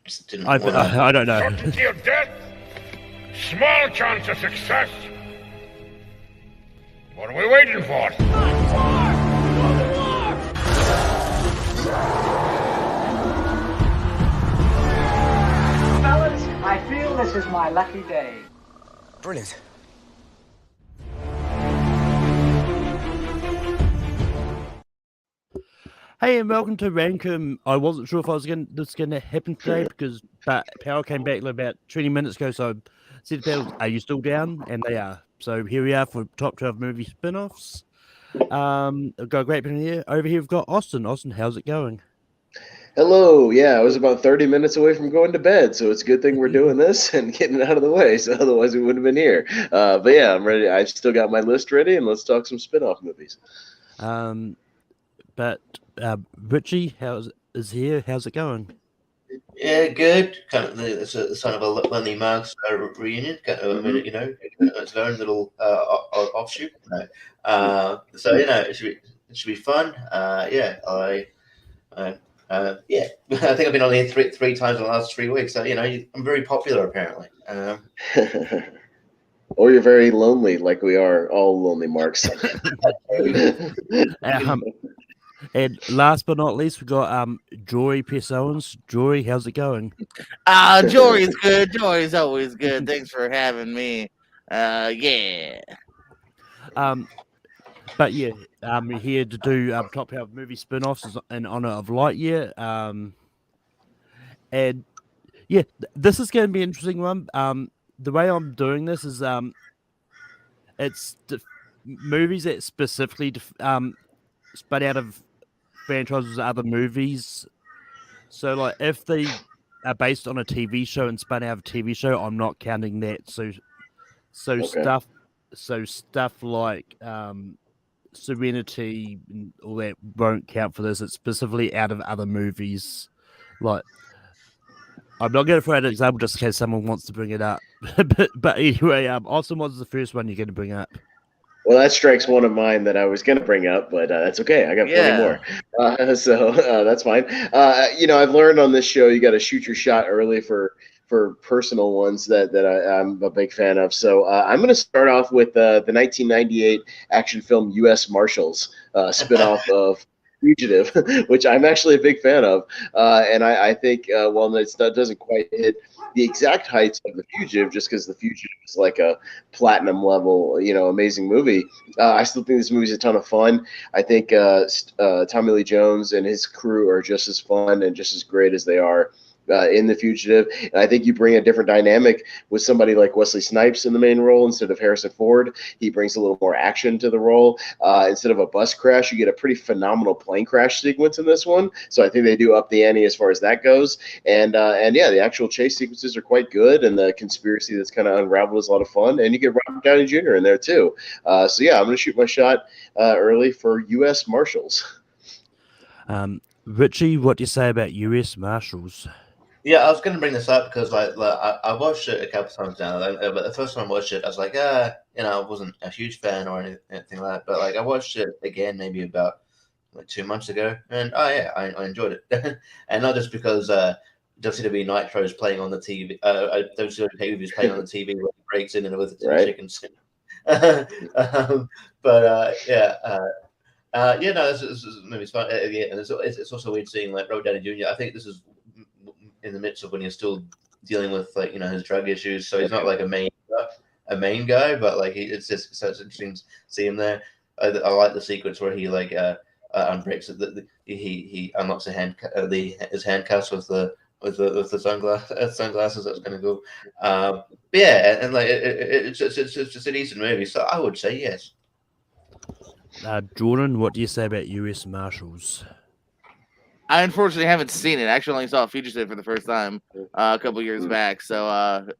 Just didn't I want to. don't know. Certainty of death, small chance of success. What are we waiting for? Fellas, I feel this is my lucky day. Brilliant. Hey, and welcome to Rankum. I wasn't sure if this was going to happen today but power came back about 20 minutes ago. So I said to Pals, "Are you still down?" And they are. So here we are for top 12 movie spin-offs. I've got a great panel here. Over here we've got Austin. Austin, how's it going? Hello. Yeah, I was about 30 minutes away from going to bed, so it's a good thing we're doing this and getting it out of the way. So otherwise we wouldn't have been here. But yeah, I'm ready. I've still got my list ready, and let's talk some spin-off movies. But Richie, is here? How's it going? Yeah, good. Kind of, it's a kind of a Lenny Marks reunion. Kind of, I mean, it's their own little offshoot. So it should be fun. Yeah, yeah. I think I've been on here three times in the last 3 weeks. So I'm very popular apparently. Or you're very lonely, like we are all lonely marks. And last but not least, we got Jory Pessoens. Jory, how's it going? Jory's good. Jory's always good. Thanks for having me. Yeah. But yeah, we're here to do top 12 movie spin-offs in honor of Lightyear. And yeah, this is going to be an interesting one. The way I'm doing this is it's movies that specifically spun out of franchises or other movies. So like if they are based on a TV show and spun out of a TV show, I'm not counting that. So okay. stuff like Serenity and all that won't count for this. It's specifically out of other movies. Like I'm not going to throw out an example just in case someone wants to bring it up. but anyway, Austin, what's the first one you're going to bring up? Well, that strikes one of mine that I was going to bring up, but that's okay. I got plenty more. So that's fine. I've learned on this show you got to shoot your shot early for personal ones that I'm a big fan of. So I'm going to start off with the 1998 action film U.S. Marshals, spinoff of Fugitive, which I'm actually a big fan of. And I think, while that doesn't quite hit the exact heights of The Fugitive, just because The Fugitive is like a platinum level, amazing movie. I still think this movie's a ton of fun. I think Tommy Lee Jones and his crew are just as fun and just as great as they are in The Fugitive. And I think you bring a different dynamic with somebody like Wesley Snipes in the main role instead of Harrison Ford. He brings a little more action to the role. Instead of a bus crash, you get a pretty phenomenal plane crash sequence in this one. So I think they do up the ante as far as that goes. And yeah, the actual chase sequences are quite good, and the conspiracy that's kind of unraveled is a lot of fun. And you get Robert Downey Jr. in there too. So yeah, I'm going to shoot my shot early for U.S. Marshals. Richie, what do you say about U.S. Marshals? Yeah, I was going to bring this up because I watched it a couple times now, but the first time I watched it, I was like, I wasn't a huge fan or anything like that. But like I watched it again maybe about 2 months ago, and I enjoyed it, and not just because WCW Nitro is playing on the TV, WCW pay-per-view is playing on the TV when he breaks in and with the chicken skin. This movie's fun. Yeah, and it's also weird seeing like Robert Downey Jr. I think this is in the midst of when he's still dealing with his drug issues, so he's not like a main guy, but like it's just so it's interesting to see him there. I like the sequence where he unbreaks it. He unlocks his handcuffs with the sunglasses. That's kind of cool. But yeah, and like it's just a decent movie, so I would say yes. Jordan, what do you say about U.S. Marshals? I unfortunately haven't seen it. I actually only saw Fugitive for the first time a couple years back. So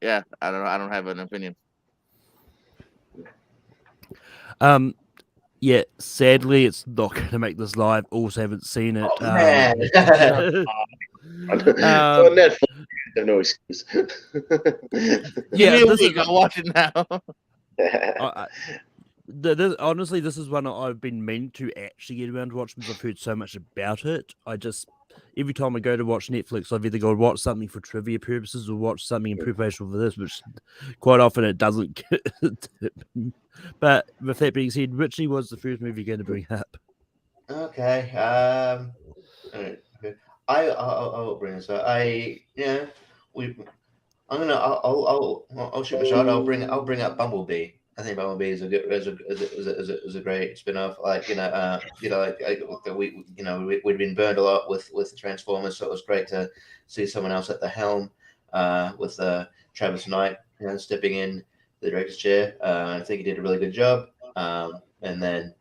yeah, I don't know. I don't have an opinion. Yeah, sadly, it's not going to make this live. Also, haven't seen it. On Netflix, there's no excuse. Yeah, this is go watch it now. Honestly, this is one I've been meaning to actually get around to watch because I've heard so much about it. every time I go to watch Netflix, I've either got to watch something for trivia purposes or watch something in preparation for this, which quite often it doesn't. But with that being said, Richie was the first movie you're going to bring up. Okay. Okay. I'll bring this up. We. I'll shoot my shot. I'll bring up Bumblebee. I think Bumblebee is a great spin-off. Like we'd been burned a lot with the Transformers, so it was great to see someone else at the helm, with Travis Knight, stepping in the director's chair. I think he did a really good job. And then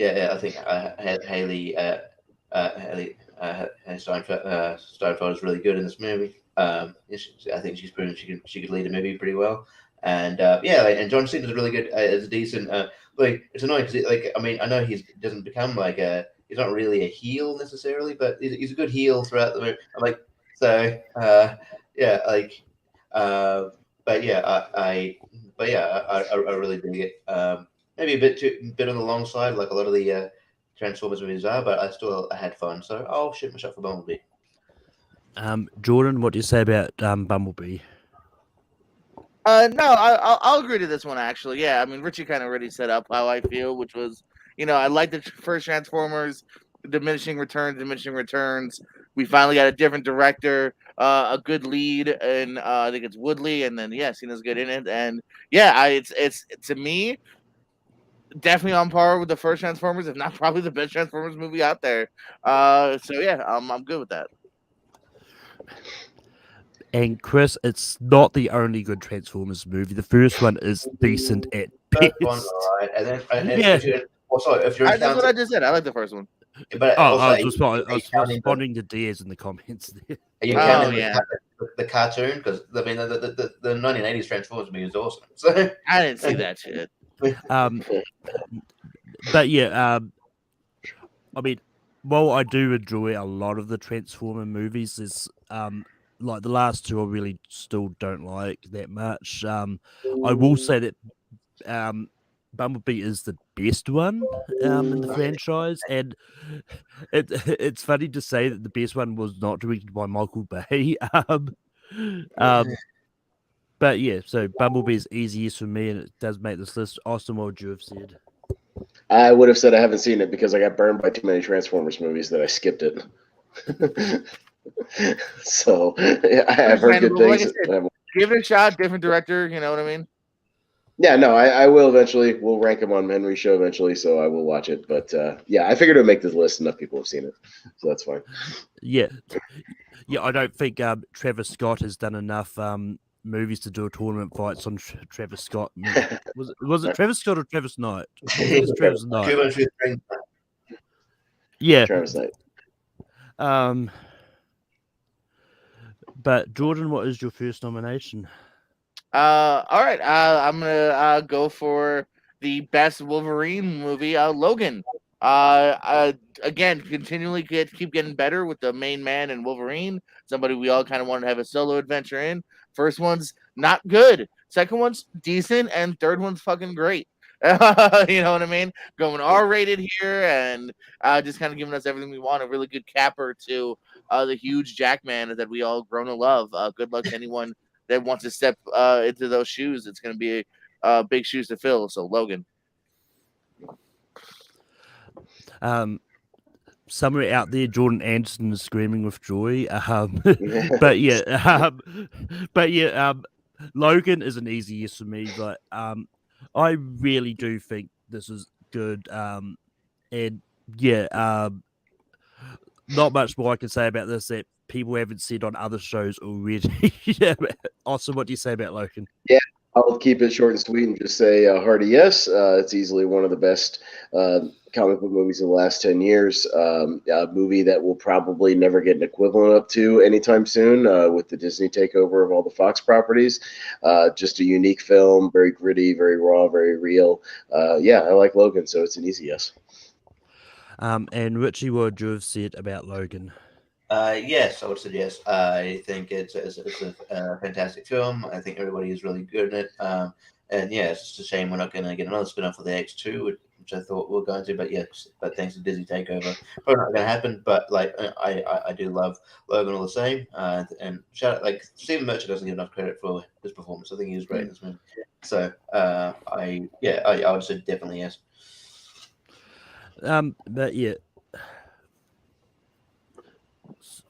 I think Steinfeld is really good in this movie. I think she's proven she could lead a movie pretty well. And and John Cena's really good as a decent. It's annoying because I know he doesn't become he's not really a heel necessarily, but he's a good heel throughout the movie. I really dig it. Maybe a bit on the long side, like a lot of the Transformers movies are, but I had fun, so I'll shoot my shot for Bumblebee. Jordan, what do you say about Bumblebee? No, I'll agree to this one actually. Yeah, I mean Richie kind of already set up how I feel, which was, I like the first Transformers, diminishing returns. We finally got a different director, a good lead, and I think it's Woodley, and then Cena's good in it, and it's to me definitely on par with the first Transformers, if not probably the best Transformers movie out there. I'm good with that. And Chris, it's not the only good Transformers movie. The first one is decent at best. One, all right. And then Yeah. if you're That's what I just said. I like the first one. But I was responding to Diaz in the comments there. Are you counting the cartoon? Because I mean, the 1980s Transformers movie is awesome. So I didn't see that shit. But yeah, I mean, while I do enjoy a lot of the Transformer movies, is like the last two I really still don't like that much. I will say that Bumblebee is the best one in the franchise, and it's funny to say that the best one was not directed by Michael Bay. But yeah, so Bumblebee is easiest for me, and it does make this list. Austin, what would you have said? I would have said I haven't seen it because I got burned by too many Transformers movies that I skipped it. So I've heard good things. Give it a shot, different director. You know what I mean? Yeah, no, I will eventually. We'll rank them on Henry's show eventually, so I will watch it. But I figured it would make this list. Enough people have seen it, so that's fine. Yeah, I don't think Travis Scott has done enough movies to do a tournament fights on Travis Scott. Was it Travis Scott or Travis Knight? It's Travis Knight. Yeah, Travis Knight. But Jordan, what is your first nomination? All right. I'm gonna go for the best Wolverine movie, Logan. Again, continually keep getting better with the main man and Wolverine. Somebody we all kind of wanted to have a solo adventure in. First one's not good. Second one's decent, and third one's fucking great. You know what I mean? Going R-rated here, and just kind of giving us everything we want. A really good capper to the huge Jackman that we all grown to love. Good luck to anyone that wants to step into those shoes. It's going to be big shoes to fill. So Logan. Somewhere out there, Jordan Anderson is screaming with joy. Logan is an easy yes for me. But I really do think this is good. Not much more I can say about this that people haven't said on other shows already. Awesome. What do you say about Logan? Yeah, I'll keep it short and sweet and just say hearty yes. It's easily one of the best comic book movies of the last 10 years. A movie that will probably never get an equivalent up to anytime soon with the Disney takeover of all the Fox properties. Just a unique film, very gritty, very raw, very real. I like Logan, so it's an easy yes. And Richie, what would you have said about Logan? Yes, I would say yes. I think it's a fantastic film. I think everybody is really good in it. It's just a shame we're not going to get another spin-off of the X2. which I thought we were going to, but thanks to Disney takeover, probably not going to happen. But like, I do love Logan all the same, and shout out, like, Stephen Merchant doesn't get enough credit for his performance. I think he was great in this movie. So I would say definitely yes. But yeah.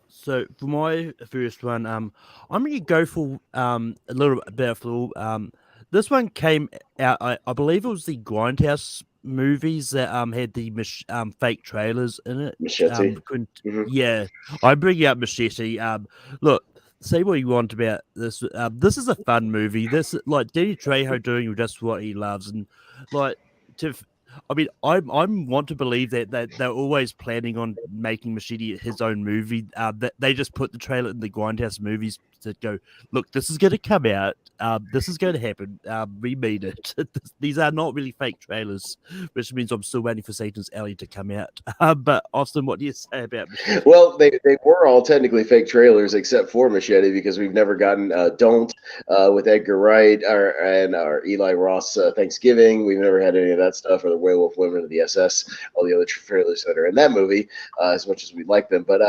So for my first one, I'm gonna go for a little bit of this one came out. I believe it was the Grindhouse movies that had the fake trailers in it. Machete. Yeah, I bring out Machete. Look, say what you want about this. This is a fun movie. This, like, Danny Trejo doing just what he loves, and like to. I mean, I want to believe that they're always planning on making Machete his own movie. That they just put the trailer in the Grindhouse movies to go, look, this is going to come out. This is going to happen. We made it. These are not really fake trailers, which means I'm still waiting for Satan's Alley to come out. But Austin, what do you say about Machete? Well, they were all technically fake trailers except for Machete, because we've never gotten Don't with Edgar Wright or Eli Roth Thanksgiving. We've never had any of that stuff, or the Werewolf Women of the SS, all the other trailers that are in that movie, as much as we like them. But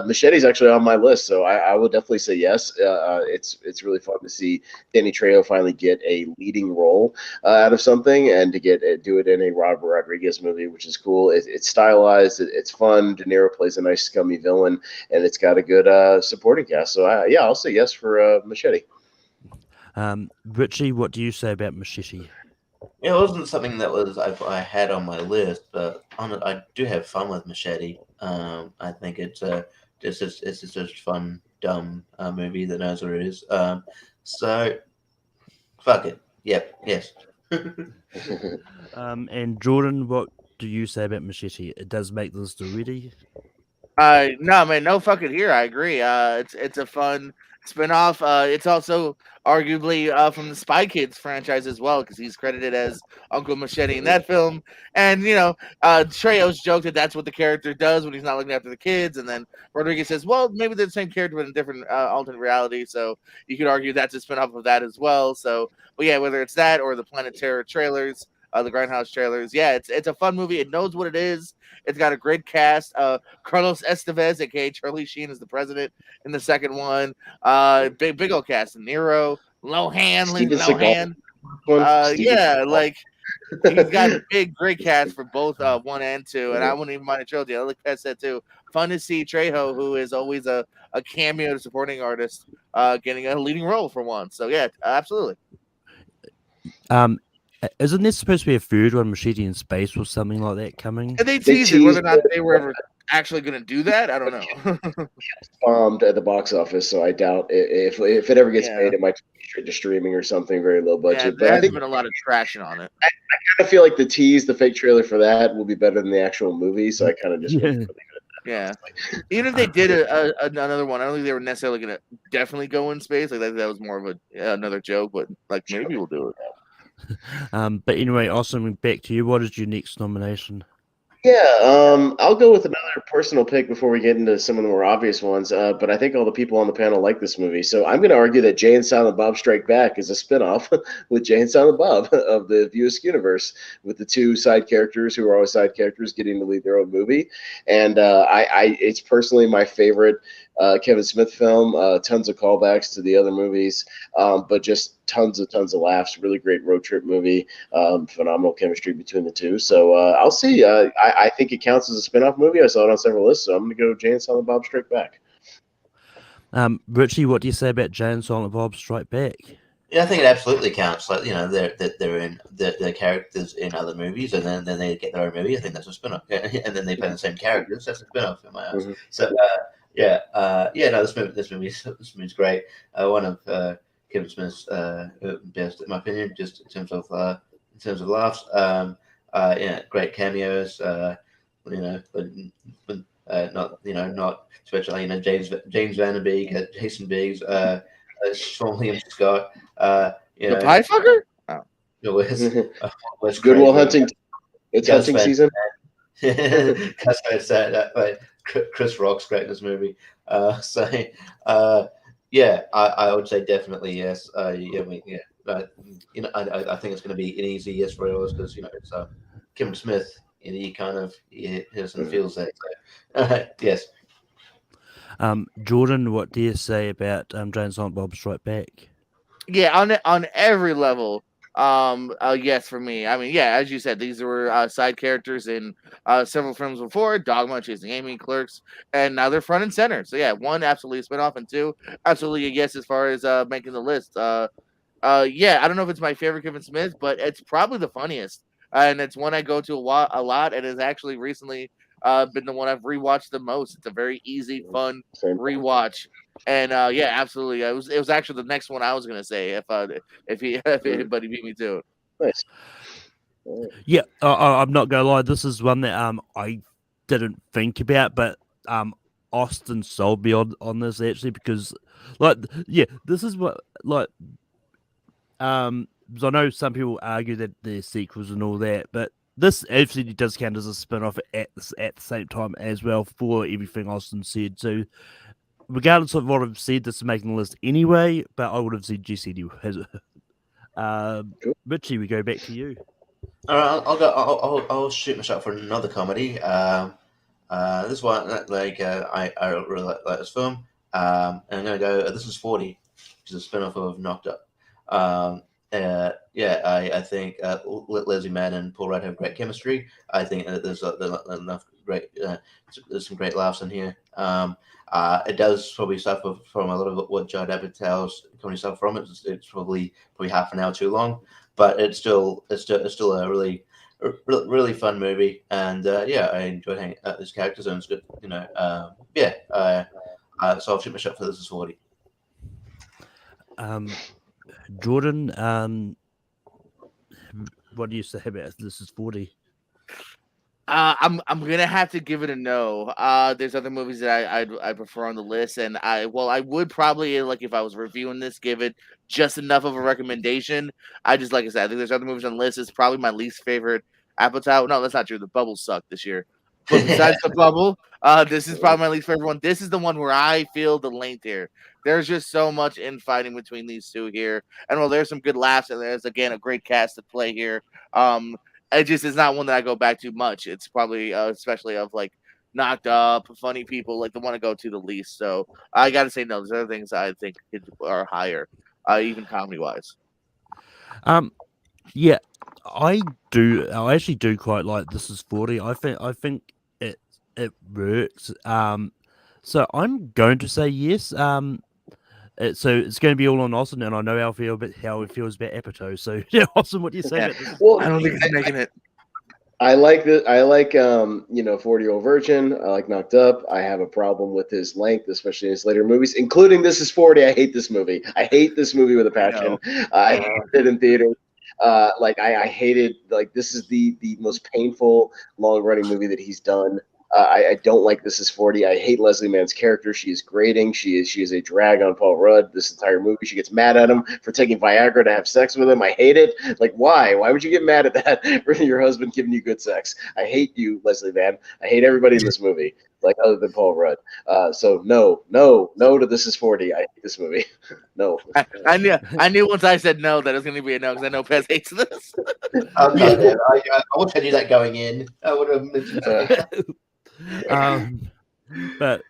Machete's actually on my list, so I will definitely say yes. It's really fun to see Danny Trejo finally get a leading role out of something, and to do it in a Robert Rodriguez movie, which is cool. It's stylized, it's fun. De Niro plays a nice scummy villain, and it's got a good supporting cast. So I'll say yes for Machete. Richie, what do you say about Machete? It wasn't something that I had on my list, but I do have fun with Machete. I think it's just a fun, dumb movie that knows what it is. So fuck it. Yep. Yes. And Jordan, what do you say about Machete? It does make this already. No, man, no fucking here. I agree. It's a fun spinoff. It's also arguably from the Spy Kids franchise as well, because he's credited as Uncle Machete in that film. And Trejo's joke that that's what the character does when he's not looking after the kids. And then Rodriguez says, well, maybe they're the same character but in a different alternate reality. So you could argue that's a spinoff of that as well. So, but yeah, whether it's that or the Planet Terror trailers, the Grindhouse trailers, yeah, it's a fun movie. It knows what it is. It's got a great cast. Carlos Estevez, aka Charlie Sheen, is the president in the second one. Big old cast. Nero, Lohan. Like he's got a great cast for both 1 and 2, and I wouldn't even mind a trilogy. I like Pat said too. Fun to see Trejo, who is always a cameo supporting artist, getting a leading role for once. So yeah, absolutely. Isn't there supposed to be a third one, Machete in Space, or something like that coming? And they teased it, whether or not they were ever actually going to do that, I don't know. Bombed at the box office, so I doubt if it ever gets made, it might be straight to streaming or something, very low budget. There hasn't been a lot of traction on it. I kind of feel like the fake trailer for that will be better than the actual movie, so I kind of just yeah. Even if they did another one, I don't think they were necessarily going to definitely go in space. Like that was more of another joke, but like maybe we'll do it. But anyway, Austin, back to you. What is your next nomination? Yeah, I'll go with another personal pick before we get into some of the more obvious ones. But I think all the people on the panel like this movie, so I'm going to argue that Jay and Silent Bob Strike Back is a spinoff with Jay and Silent Bob of the View Askew universe, with the two side characters who are always side characters getting to lead their own movie. And it's personally my favorite Kevin Smith film. Tons of callbacks to the other movies, but just tons of laughs. Really great road trip movie. Phenomenal chemistry between the two. So I'll see. I think it counts as a spinoff movie. I saw it on several lists, so I'm going to go Jay and Silent Bob Strike Back. Richie, what do you say about Jay and Silent Bob Strike Back? Yeah, I think it absolutely counts. Like, they're in their characters in other movies, and then they get their own movie. I think that's a spinoff. And then they play the same characters. That's a spinoff in my eyes. Mm-hmm. So this movie's great. One of Kevin Smith's best, in my opinion, just in terms of laughs. Great cameos. But not especially James Van Der Beek, Jason Biggs, Sean William Scott. The Pie Fucker. Goodwill Hunting. It's hunting season. Chris Rock's great in this movie. I would say definitely yes. I think it's going to be an easy yes for us because it's Kevin Smith, he kind of hears and feels that. Yes. Jordan, what do you say about Jane Silent Bob Strike Back? Yeah, on every level. Yes, for me. I mean, yeah, as you said, these were side characters in several films before: Dogma, Chasing Amy, Clerks, and now they're front and center. So yeah, one absolutely a spinoff, and two absolutely a yes as far as making the list. Yeah, I don't know if it's my favorite Kevin Smith, but it's probably the funniest, and it's one I go to a lot, and has actually recently been the one I've rewatched the most. It's a very easy, fun Same. rewatch, and yeah, absolutely. It was actually the next one I was gonna say if anybody beat me to it. Nice. Yeah, I'm not gonna lie. This is one that I didn't think about, but Austin sold me on this actually because, like, yeah, this is what like 'cause I know some people argue that there's sequels and all that, but this absolutely does count as a spin-off at the same time as well for everything Austin said. So, regardless of what I've said, this is making the list anyway. But I would have said GCD has. Richie, we go back to you. All right, I'll go. I'll shoot my shot for another comedy. This one, I really like this film. And I'm gonna go. This is 40, which is a spin-off of Knocked Up. Yeah, I think Leslie Mann and Paul Rudd have great chemistry. I think there's enough great. There's some great laughs in here. It does probably suffer from a lot of what Judd Apatow's comedy suffer from. It's probably half an hour too long, but it's still a really fun movie. And yeah, I enjoyed his characters, and it's good. Yeah. So I'll shoot my shot for This Is 40. Jordan, what do you say about This Is 40? I'm gonna have to give it a no. There's other movies that I prefer on the list, and I would probably, like, if I was reviewing this, give it just enough of a recommendation. Like I said, I think there's other movies on the list. It's probably my least favorite Apatow. No, that's not true. The Bubble sucked this year. But besides The Bubble, this is probably my least favorite one. This is the one where I feel the length here. There's just so much infighting between these two here, and while there's some good laughs and there's again a great cast to play here, it just is not one that I go back to much. It's probably especially of like Knocked Up, Funny People, like the one I go to the least. So I got to say no. There's other things I think are higher, even comedy wise. Yeah, I do. I actually do quite like This Is 40. I think it works. So I'm going to say yes. So it's going to be all on Austin, and I know how it feels about Apatow. So yeah, Austin, what do you say about this? Well, I don't think it's making it. I like that. I like 40-Year-Old Virgin. I like Knocked Up. I have a problem with his length, especially in his later movies, including This Is 40. I hate this movie. I hate this movie with a passion. I hated it in theaters. I hated, like, this is the most painful long running movie that he's done. I don't like This Is 40. I hate Leslie Mann's character. She is grating. She is a drag on Paul Rudd this entire movie. She gets mad at him for taking Viagra to have sex with him. I hate it. Like, why? Why would you get mad at that for your husband giving you good sex? I hate you, Leslie Mann. I hate everybody in this movie, like, other than Paul Rudd. So no to This Is 40. I hate this movie. No. I knew once I said no that it was going to be a no because I know Pez hates this. Okay, I wish I knew that going in. I would have mentioned something. But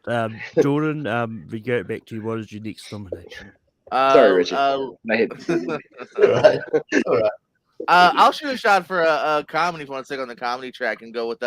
Jordan, we go back to you. What is your next nomination? Sorry, Richard. I hate this movie. All right. I'll shoot a shot for a comedy if you want to stick on the comedy track and go with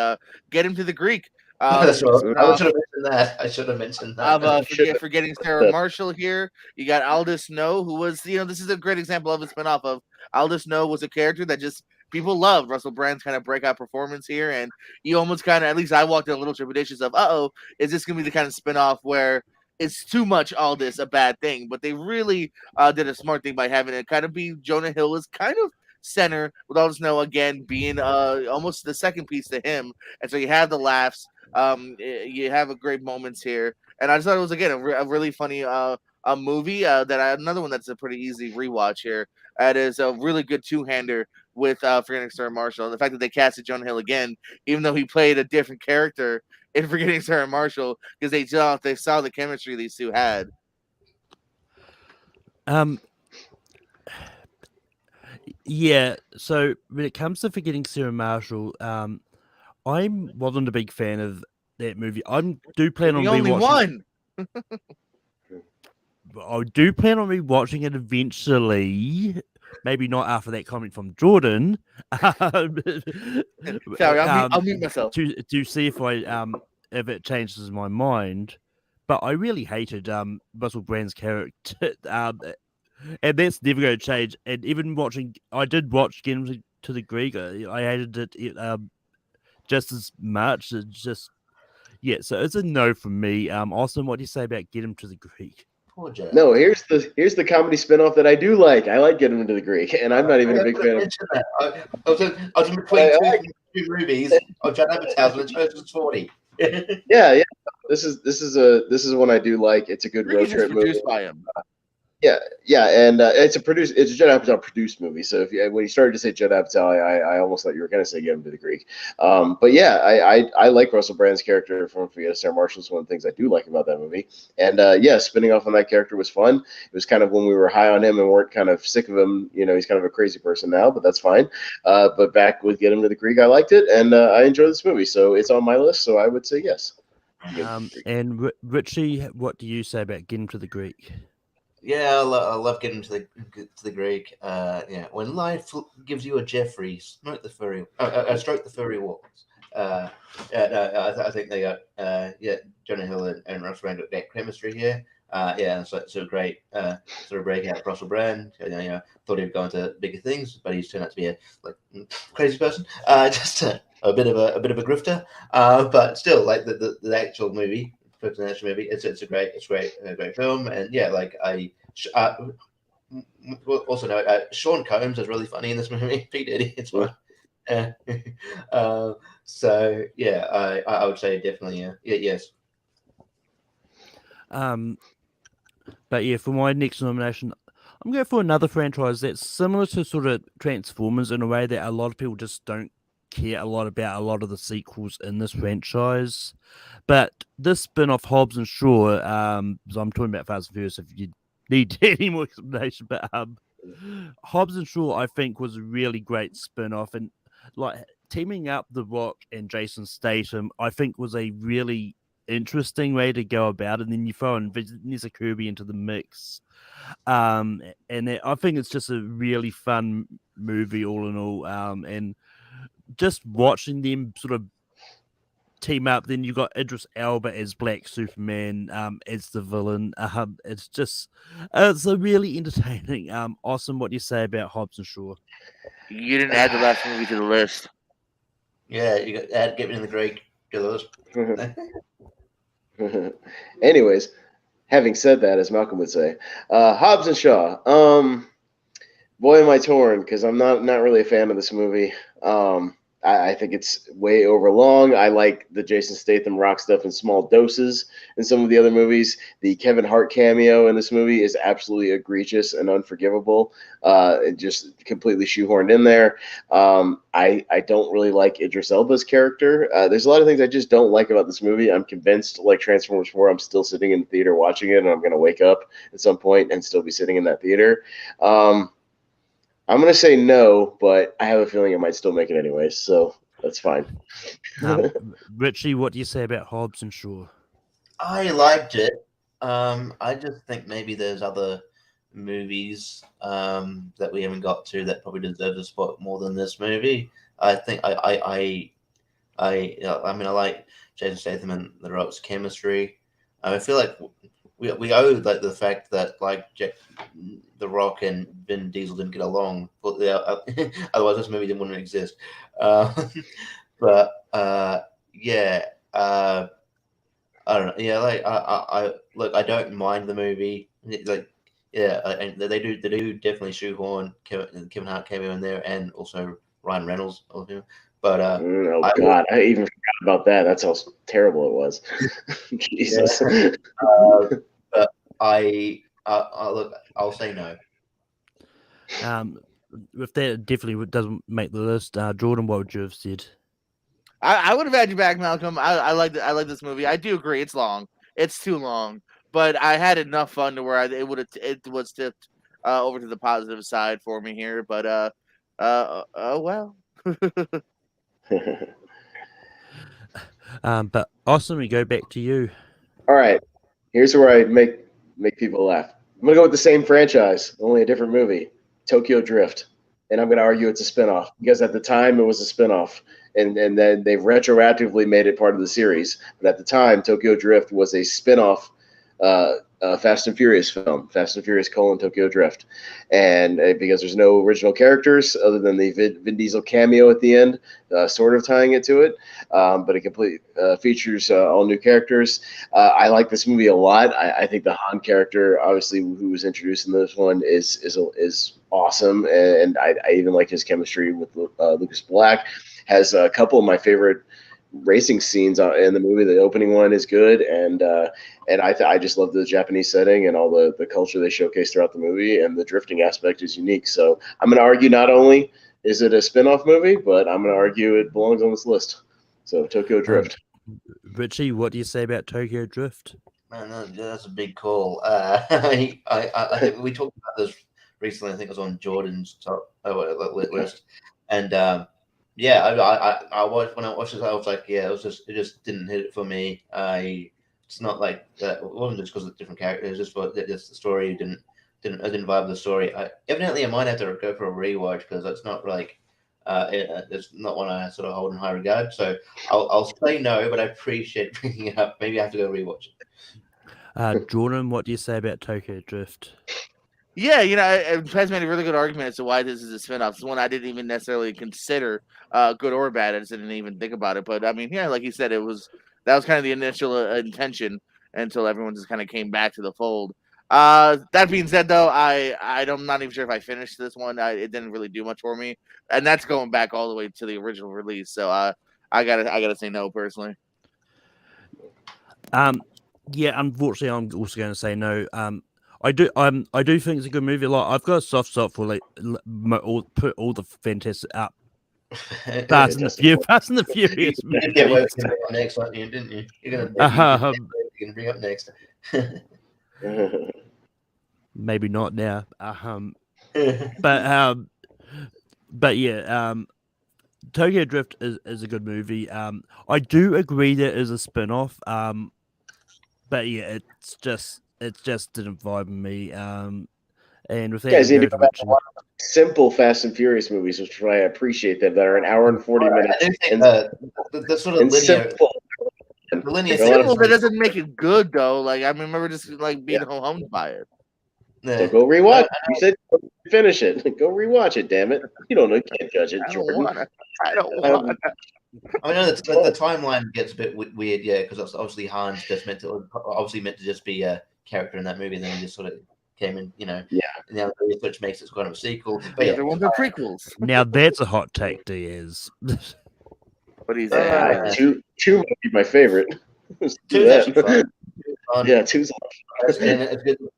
Get Him to the Greek. That's right. I should have mentioned that. I should have mentioned that. Forgetting Sarah Marshall here. You got Aldous Snow, who was, this is a great example of a spinoff of Aldous Snow was a character that just people loved. Russell Brand's kind of breakout performance here, and you almost kind of, at least I walked in a little trepidatious of, is this going to be the kind of spinoff where it's too much Aldous a bad thing? But they really did a smart thing by having it kind of be Jonah Hill is kind of center with Aldous Snow again being almost the second piece to him, and so you have the laughs. You have a great moments here, and I just thought it was again a really funny a movie another one that's a pretty easy rewatch here. It is a really good two-hander with Forgetting Sarah Marshall, and the fact that they casted Jonah Hill again, even though he played a different character in Forgetting Sarah Marshall, because they saw the chemistry these two had. Yeah, so when it comes to Forgetting Sarah Marshall, I wasn't a big fan of that movie. I do plan on The only rewatching. one. I do plan on rewatching it eventually. Maybe not after that comment from Jordan. Sorry, I'll um, mute myself. to see if it changes my mind. But I really hated Russell Brand's character. And that's never going to change. And even I did watch Get Him to the Greek. I hated it just as much. It's just, yeah. So it's a no from me. Austin, what do you say about Get Him to the Greek? Poor Jedi. No, here's the comedy spinoff that I do like. I like Getting Into the Greek, and I'm not even a big fan of. I was in between two movies of Judd Apatow's and Church's 40. Yeah. This is one I do like. It's a good road trip movie. Produced by him. Yeah, and it's a Judd Apatow produced movie. So when you started to say Judd Apatow, I almost thought you were going to say Get Him to the Greek. But yeah, I like Russell Brand's character from Forgetting Sarah Marshall. It's one of the things I do like about that movie. And yeah, spinning off on that character was fun. It was kind of when we were high on him and weren't kind of sick of him. You know, he's kind of a crazy person now, but that's fine. But back with Get Him to the Greek, I liked it, and I enjoyed this movie. So it's on my list. So I would say yes. And Richie, what do you say about Get Him to the Greek? Yeah, I love getting to the Greek. Yeah, when life gives you a Jeffrey, stroke the furry walls. I think they got Jonah Hill and Russ Brand got that chemistry here. Yeah, so great sort of breakout Russell Brand. Thought he'd go into bigger things, but he's turned out to be a crazy person. Just a bit of a grifter. But still, like the actual movie. It's a great film, and yeah, like also know Sean Combs is really funny in this movie. P Diddy, it's fun. So yeah, I would say definitely yes. But yeah, for my next nomination, I'm going for another franchise that's similar to sort of Transformers in a way that a lot of people just don't care a lot about a lot of the sequels in this franchise. But this spin-off, Hobbs and Shaw, so I'm talking about Fast and Furious if you need any more explanation, but Hobbs and Shaw, I think, was a really great spin-off, and like teaming up The Rock and Jason Statham, I think was a really interesting way to go about it. And then you throw in Vanessa Kirby into the mix. And I think it's just a really fun movie all in all. And just watching them sort of team up, then you got Idris Elba as Black Superman, as the villain. It's a really entertaining. Awesome. What do you say about Hobbs and Shaw? You didn't add the last movie to the list. Yeah, you got Get Me in the Greek to the list. Anyways, having said that, as Malcolm would say, Hobbs and Shaw. Boy, am I torn because I'm not really a fan of this movie. I think it's way overlong. I like the Jason Statham rock stuff in small doses in some of the other movies. The Kevin Hart cameo in this movie is absolutely egregious and unforgivable. Just completely shoehorned in there. I don't really like Idris Elba's character. There's a lot of things I just don't like about this movie. I'm convinced, like Transformers 4, I'm still sitting in the theater watching it, and I'm going to wake up at some point and still be sitting in that theater. I'm going to say no, but I have a feeling I might still make it anyway, so that's fine. Richie, what do you say about Hobbs and Shaw? I liked it. I just think maybe there's other movies that we haven't got to that probably deserve a spot more than this movie. I think I like Jason Statham and The Rock's chemistry. I feel like we owe like the fact that like The Rock and Vin Diesel didn't get along. Otherwise, this movie wouldn't exist. But yeah, I don't know. Yeah, like I look, I don't mind the movie. Like yeah, and they do definitely shoehorn Kevin Hart cameo in there, and also Ryan Reynolds. But God, I even forgot about that. That's how terrible it was. Jesus. But I'll say no. If that definitely doesn't make the list, Jordan, what would you have said? I would have had you back, Malcolm. I like this movie. I do agree. It's long. It's too long. But I had enough fun to where it was tipped over to the positive side for me here. But Well. But Austin, we go back to you. All right, here's where I make people laugh. I'm gonna go with the same franchise, only a different movie, Tokyo Drift, and I'm gonna argue it's a spinoff because at the time it was a spinoff, and then they've retroactively made it part of the series. But at the time, Tokyo Drift was a spinoff. Fast and Furious film, Fast and Furious: Tokyo Drift, and because there's no original characters other than the Vin Diesel cameo at the end, sort of tying it to it, but it complete features all new characters. I like this movie a lot. I think the Han character, obviously, who was introduced in this one, is awesome, and I even like his chemistry with Lucas Black. Has a couple of my favorite racing scenes in the movie. The opening one is good, and I just love the Japanese setting and all the culture they showcase throughout the movie, and the drifting aspect is unique. So I'm going to argue not only is it a spin-off movie, but I'm going to argue it belongs on this list. So Tokyo Drift. Richie, what do you say about Tokyo Drift? Man, that's a big call. I think we talked about this recently. I think it was on Jordan's top list, and yeah, I watched when I watched this. I was like, yeah, it just didn't hit it for me. It's not like that. It wasn't just because of the different characters. It's just the story I didn't vibe with the story. Evidently I might have to go for a rewatch because it's not like it's not one I sort of hold in high regard. So I'll say no, but I appreciate bringing it up. Maybe I have to go rewatch it. Jordan, what do you say about Tokyo Drift? Yeah, Pez made a really good argument as to why this is a spinoff. It's one I didn't even necessarily consider good or bad. I just didn't even think about it. But I mean, yeah, like you said, that was kind of the initial intention until everyone just kind of came back to the fold. That being said, though, I'm not even sure if I finished this one. It didn't really do much for me, and that's going back all the way to the original release. So I gotta say no personally. Yeah, unfortunately, I'm also going to say no. I do think it's a good movie. Like I've got a soft spot for put all the fantastic up. Fast and the Furious. Yeah, well, next one, didn't you? You're gonna bring up next. Maybe not now. But yeah. Tokyo Drift is a good movie. I do agree that it is a spin-off. But yeah, it just didn't vibe with me. And with that, simple Fast and Furious movies, which is why I appreciate them, that are an hour and 40 minutes. I do think the sort of linear. Simple, that doesn't make it good though. Like I remember just like being homed by it. So go rewatch. You said finish it. Go rewatch it. Damn it! You don't know. You can't judge it, Jordan. I don't want. I know the timeline gets a bit weird, yeah, because obviously Han's just meant to just be a character in that movie, and then he just sort of came in, which makes it kind of a sequel. But yeah, they're one of the prequels. Now that's a hot take, Diaz. What do you say? Two might be my favorite. Two's actually fun. Yeah, two's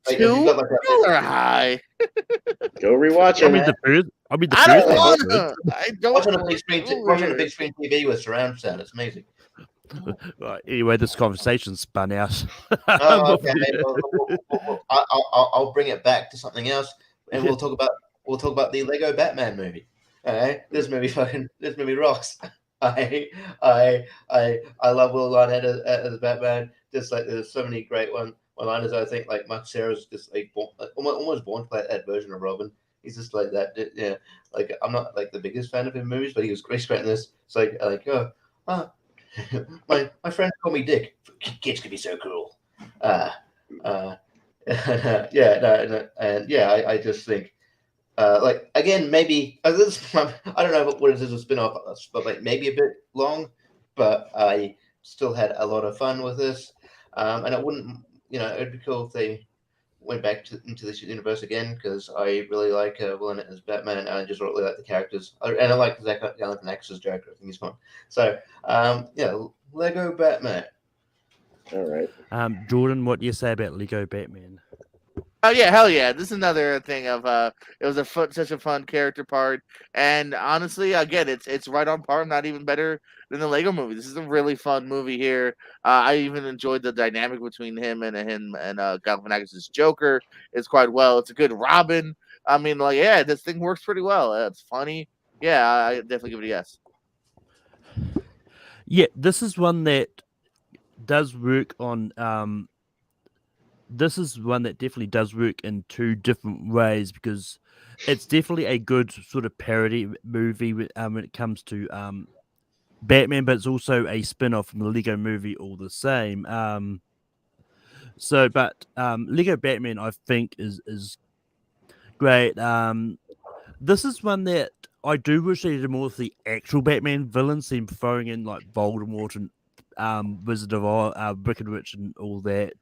two are high. Go rewatch it. I don't want to. I don't. Watch on a big screen TV with surround sound. It's amazing. Right, anyway, this conversation spun out. Okay. I'll bring it back to something else, and we'll talk about the Lego Batman movie. Okay, this movie rocks. I love Will Arnett as Batman. Just like there's so many great one-liners. I think like Mark Serra's just like almost born to play that version of Robin. He's just like that. Yeah, like I'm not like the biggest fan of his movies, but he was great in this. It's like my friends call me Dick. Kids can be so cool. I just think like again maybe I don't know what it is a spin-off, but like maybe a bit long, but I still had a lot of fun with this, and it wouldn't it'd be cool if they went back into this universe again because I really like Will Arnett as Batman, and I just really like the characters, and I like Zach Galifianakis' Joker. I think he's fun. So Lego Batman. All right. Jordan, what do you say about Lego Batman? Oh yeah, hell yeah! This is another thing of it was such a fun character part, and honestly, again, it's right on par, not even better than the Lego movie. This is a really fun movie here. I even enjoyed the dynamic between him and Galifianakis' Joker. It's quite well. It's a good Robin. I mean, like, yeah, this thing works pretty well. It's funny. Yeah, I definitely give it a yes. Yeah, this is one that does work on. This is one that definitely does work in two different ways because it's definitely a good sort of parody movie when it comes to Batman, but it's also a spin-off from the Lego movie all the same. But Lego Batman, I think, is great. This is one that I do wish they did more with the actual Batman villains, them throwing in like Voldemort and Wizard of Oz, Wicked Witch, and all that.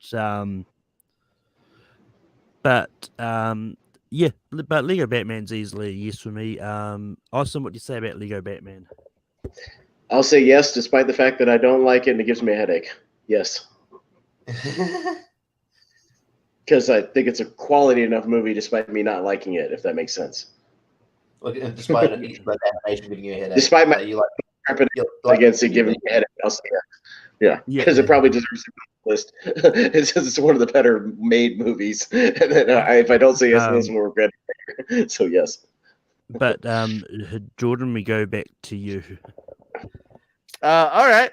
Yeah, but Lego Batman's easily a yes for me. Austin, what do you say about Lego Batman? I'll say yes, despite the fact that I don't like it and it gives me a headache. Yes. Because I think it's a quality enough movie despite me not liking it, if that makes sense. Look, despite the animation giving you a headache. Despite my you like against it giving me a headache, I'll say yeah. Because it probably deserves to be on the list. It's one of the better made movies. And then if I don't say yes, this will regret it. So yes. But Jordan, we go back to you. All right.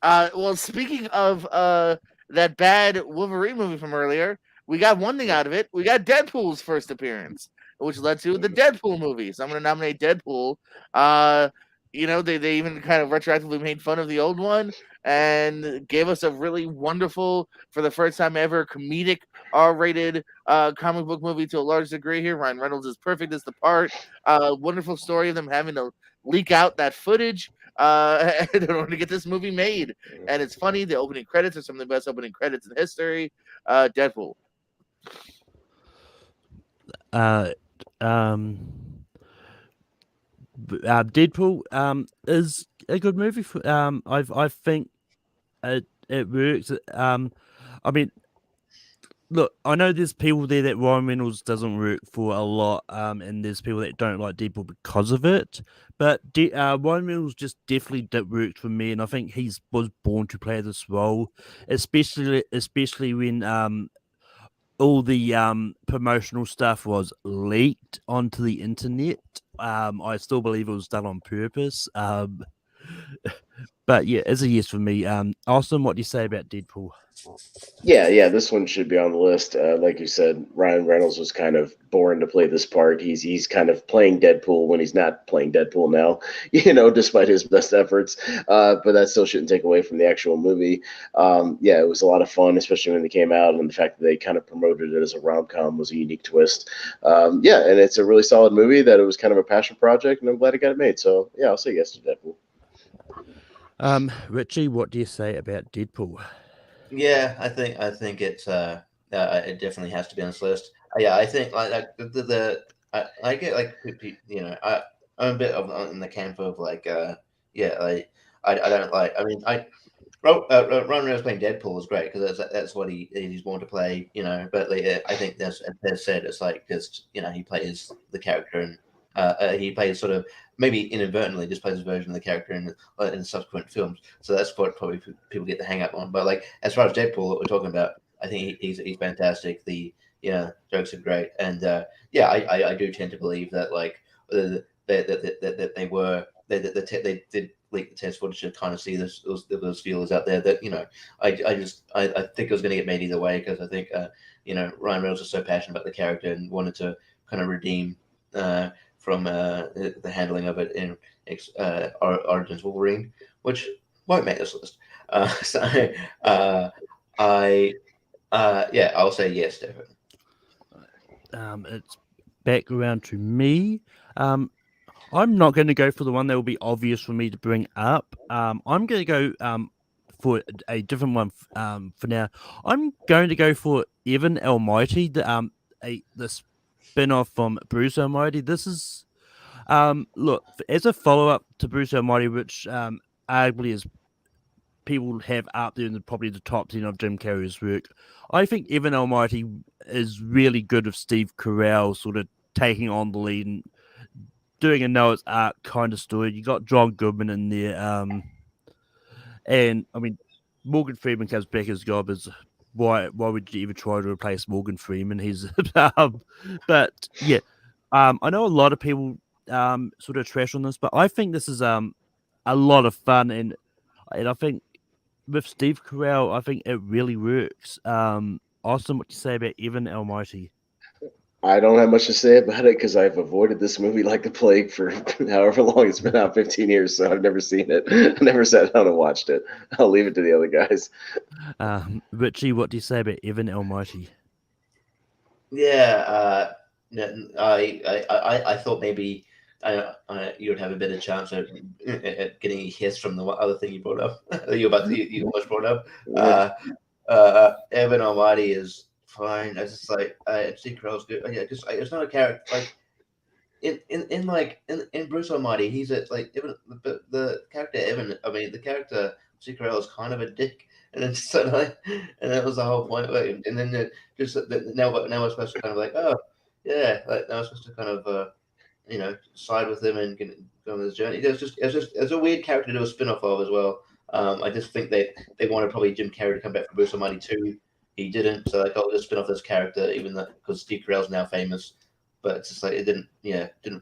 Well, speaking of that bad Wolverine movie from earlier, we got one thing out of it. We got Deadpool's first appearance, which led to the Deadpool movie. So I'm going to nominate Deadpool. They even kind of retroactively made fun of the old one and gave us a really wonderful, for the first time ever, comedic R-rated comic book movie to a large degree here. Ryan Reynolds is perfect as the part. Wonderful story of them having to leak out that footage in order to get this movie made. And it's funny. The opening credits are some of the best opening credits in history. Deadpool. Deadpool is a good movie. I think it works. I mean, look, I know there's people there that Ryan Reynolds doesn't work for a lot, and there's people that don't like Deadpool because of it. But Ryan Reynolds just definitely worked for me, and I think he was born to play this role, especially when all the promotional stuff was leaked onto the internet. I still believe it was done on purpose. But yeah, it's a yes for me. Austin, what do you say about Deadpool? Yeah, this one should be on the list. Like you said, Ryan Reynolds was kind of born to play this part. He's kind of playing Deadpool when he's not playing Deadpool now, despite his best efforts. But that still shouldn't take away from the actual movie. It was a lot of fun, especially when it came out, and the fact that they kind of promoted it as a rom-com was a unique twist. And it's a really solid movie that it was kind of a passion project, and I'm glad it got it made. So yeah, I'll say yes to Deadpool. Richie, what do you say about Deadpool? Yeah, I think it's it definitely has to be on this list. I think like I get like I'm a bit in the camp of like I don't like. I mean, Ryan Reynolds playing Deadpool is great because that's what he's born to play, But I think that's, as said, it's like just he plays the character and he plays sort of maybe inadvertently just plays a version of the character in subsequent films. So that's what probably people get the hang up on. But like as far as Deadpool, what we're talking about, I think he's fantastic. The jokes are great, and I do tend to believe that like that they did leak the test footage to kind of see those feelers out there that I think it was going to get made either way because I think Ryan Reynolds was so passionate about the character and wanted to kind of redeem from the handling of it in Origins Wolverine, which won't make this list. I'll say yes, definitely. It's back around to me. I'm not going to go for the one that will be obvious for me to bring up. I'm going to go for a different one for now. I'm going to go for Evan Almighty, the spin-off from Bruce Almighty. This is look, as a follow-up to Bruce Almighty, which arguably is people have up there in probably the top 10 of Jim Carrey's work. I think Evan Almighty is really good with Steve Carell sort of taking on the lead and doing a Noah's Ark kind of story. You got John Goodman in there. And I mean, Morgan Freeman comes back as God is why would you ever try to replace Morgan Freeman? He's but yeah, I know a lot of people sort of trash on this, but I think this is a lot of fun, and I think with Steve Carell, I think it really works. Austin, what you say about Evan Almighty? I don't have much to say about it because I've avoided this movie like the plague for however long it's been out, 15 years, so I've never seen it. I never sat down and watched it. I'll leave it to the other guys. Richie, what do you say about Evan Almighty? Yeah, I thought maybe you'd have a better chance at getting a hiss from the other thing you brought up. You almost brought up. Evan Almighty is fine. I just like Steve Carell's good. Yeah, just it's not a character like in Bruce Almighty. He's like even the character Evan. I mean, the character Steve Carell is kind of a dick. And then so like, and that was the whole point. Like, and then now we're supposed to kind of like, oh yeah, like now we're supposed to kind of side with him and go on this journey. It's a weird character to do a spin-off of as well. I just think they wanted probably Jim Carrey to come back for Bruce Almighty 2. He didn't, so like, oh, just spin off this character, even though because Steve Carell's now famous. But it's just like it didn't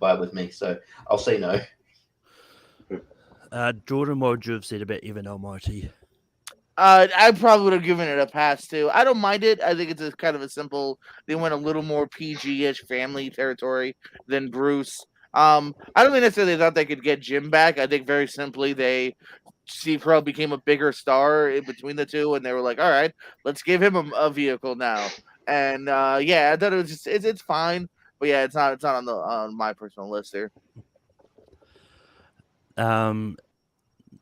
vibe with me. So I'll say no. Jordan, what would you have said about Evan Almighty? I probably would have given it a pass too. I don't mind it. I think it's kind of a simple. They went a little more PG-ish family territory than Bruce. I don't think necessarily thought they could get Jim back. I think very simply Steve Carell became a bigger star in between the two, and they were like, all right, let's give him a vehicle now. And I thought it was just it's fine, but yeah, it's not on my personal list here.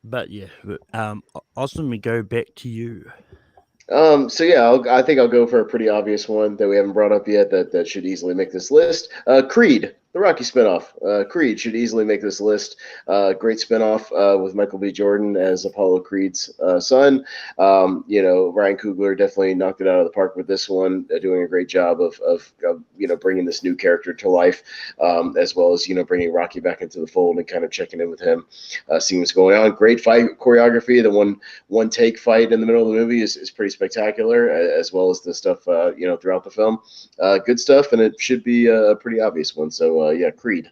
But yeah, Austin, we go back to you. So yeah, I think I'll go for a pretty obvious one that we haven't brought up yet that should easily make this list. Creed, the Rocky spinoff. Creed should easily make this list. Great spinoff with Michael B. Jordan as Apollo Creed's son. Ryan Coogler definitely knocked it out of the park with this one, doing a great job of bringing this new character to life, as well as bringing Rocky back into the fold and kind of checking in with him, seeing what's going on. Great fight choreography. The one take fight in the middle of the movie is pretty spectacular, as well as the stuff throughout the film. Good stuff, and it should be a pretty obvious one. So Creed.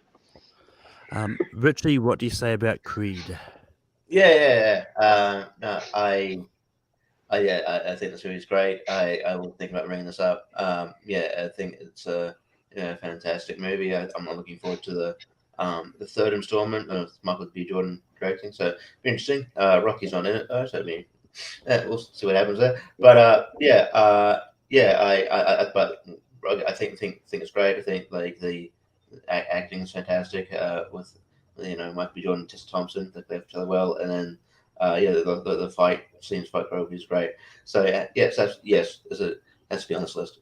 Richie, what do you say about Creed? Yeah. No, I think this movie is great. I will think about bringing this up. I think it's a fantastic movie. I'm looking forward to the third installment of Michael B. Jordan directing. So interesting. Rocky's not in it though, so we'll see what happens there. But I think it's great. I think like the acting is fantastic with Michael B. Jordan and Tessa Thompson. They play each other well, and then the fight scenes, fight choreography is great. So yes, it has to be on this list.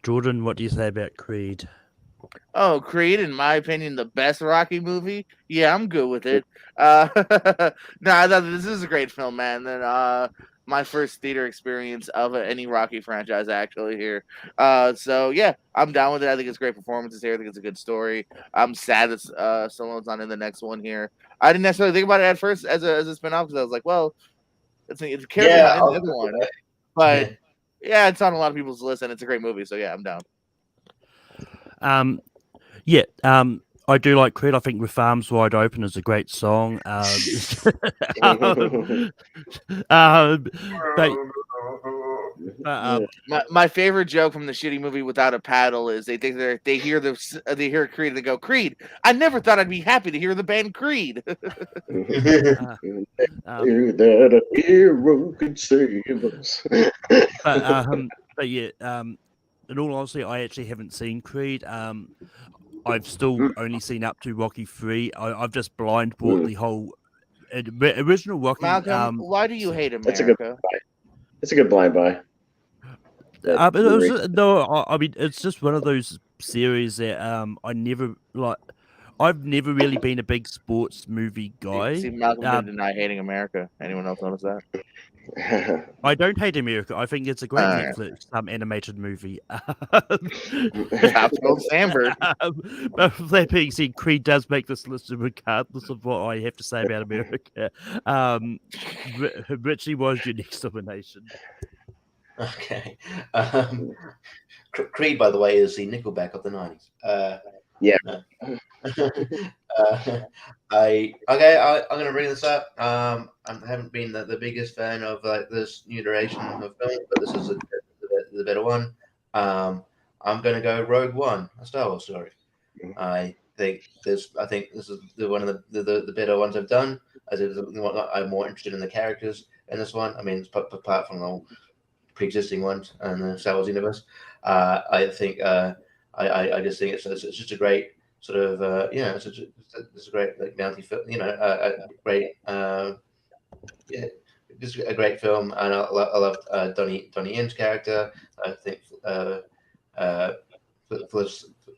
Jordan, what do you say about Creed? Oh, Creed, in my opinion, the best Rocky movie. Yeah, I'm good with it. I thought this is a great film, man. And my first theater experience of any Rocky franchise actually here. So yeah, I'm down with it. I think it's great performances here. I think it's a good story. I'm sad that Stallone's not in the next one here. I didn't necessarily think about it at first as a spinoff because I was like, well, it's a character not in the other one, but yeah, it's on a lot of people's list, and it's a great movie. So yeah, I'm down. I do like Creed. I think "With Arms Wide Open" is a great song. My favorite joke from the shitty movie Without a Paddle is they hear Creed and they go, Creed, I never thought I'd be happy to hear the band Creed. That a hero could save us. But yeah, in all honesty, I actually haven't seen Creed. I've still only seen up to Rocky 3. I've just blind bought the whole original Rocky. Malcolm, why do you hate America? It's a good blind buy. I mean, it's just one of those series that I've never really been a big sports movie guy. See, Malcolm didn't deny hating America. Anyone else notice that? I don't hate America. I think it's a great Netflix animated movie. Sandberg. But with that being said, Creed does make this list regardless of what I have to say about America. Richie, was your next nomination? Okay. Creed, by the way, is the Nickelback of the 90s. Yeah. I'm gonna bring this up. I haven't been the biggest fan of like this new iteration of film, but this is the better one. I'm gonna go Rogue One, a Star Wars story. I think this is one of the better ones I've done. I'm more interested in the characters in this one. I mean, apart from the pre-existing ones and the Star Wars universe, I think I just think it's just a great sort of it's a great like bounty film, a great just a great film, and I love Donnie Yen's character. I think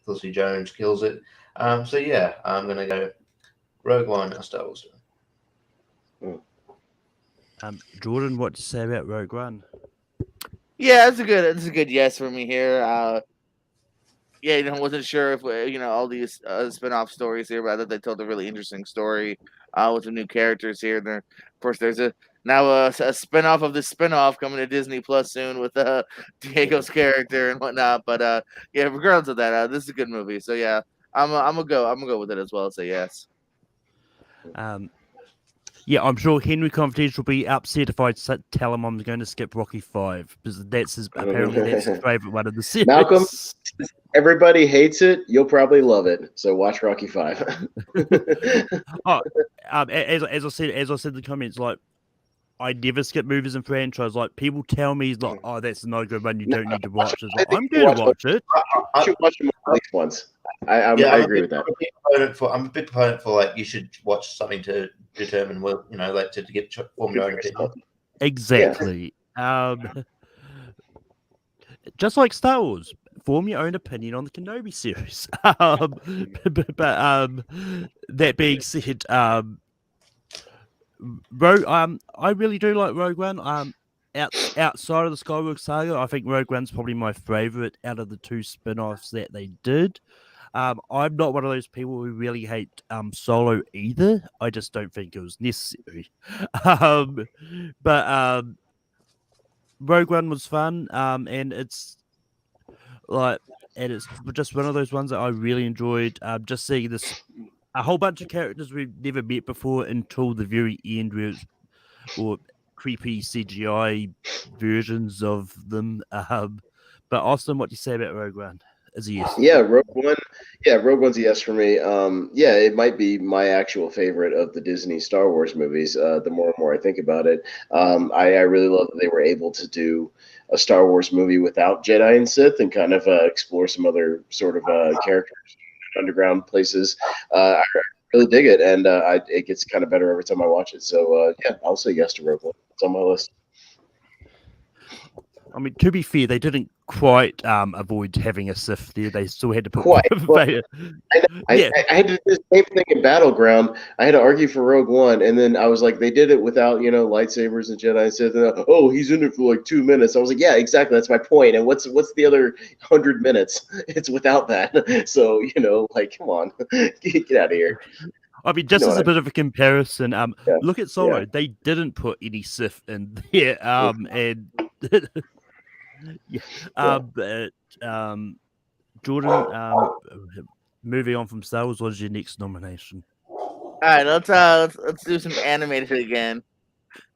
Felicity Jones kills it. So yeah, I'm gonna go Rogue One, a Star Wars film. Jordan, what to say about Rogue One? Yeah, it's a good yes for me here. Wasn't sure if all these spin-off stories here, but I thought they told a really interesting story with some new characters here. There, of course, there's now a spin-off of the spin-off coming to Disney Plus soon with Diego's character and whatnot. But regardless of that, this is a good movie. So yeah, I'm gonna go with it as well. So yes. Yeah, I'm sure Henry Confidential will be upset if I tell him I'm going to skip Rocky 5 because apparently that's his favorite one of the series. Malcolm, everybody hates it. You'll probably love it. So watch Rocky 5. As I said in the comments, like I never skip movies and franchise. Like people tell me, like, "Oh, that's a no good one. You don't need to watch it." Like, I'm going to watch it. You should watch them at least once. I agree with that. I'm a big proponent for like you should watch something to determine to get form your own opinion. Exactly. Yeah. Just like Star Wars, form your own opinion on the Kenobi series. But that being said, I really do like Rogue One. Outside of the Skywalker saga, I think Rogue One's probably my favorite out of the two spin-offs that they did. I'm not one of those people who really hate Solo either. I just don't think it was necessary. But Rogue One was fun, and it's just one of those ones that I really enjoyed. Just seeing a whole bunch of characters we've never met before until the very end, or creepy CGI versions of them. But Austin, what do you say about Rogue One? As a yes. Yeah, Rogue One. Yeah, Rogue One's a yes for me. It might be my actual favorite of the Disney Star Wars movies. The more and more I think about it, I really love that they were able to do a Star Wars movie without Jedi and Sith and kind of explore some other sort of characters, underground places. I really dig it, and it gets kind of better every time I watch it. So I'll say yes to Rogue One. It's on my list. I mean, to be fair, they didn't quite avoid having a Sith there. They still had to put I had to do the same thing in Battleground. I had to argue for Rogue One, and then I was like, they did it without lightsabers and Jedi and Sith. And, he's in it for like 2 minutes. I was like, yeah, exactly. That's my point. And what's the other 100 minutes? It's without that. So come on, get out of here. I mean, just as a bit of a comparison, look at Solo. Yeah. They didn't put any Sith in there, and. But Jordan, moving on from Star Wars, what is your next nomination? All right, let's do some animated again,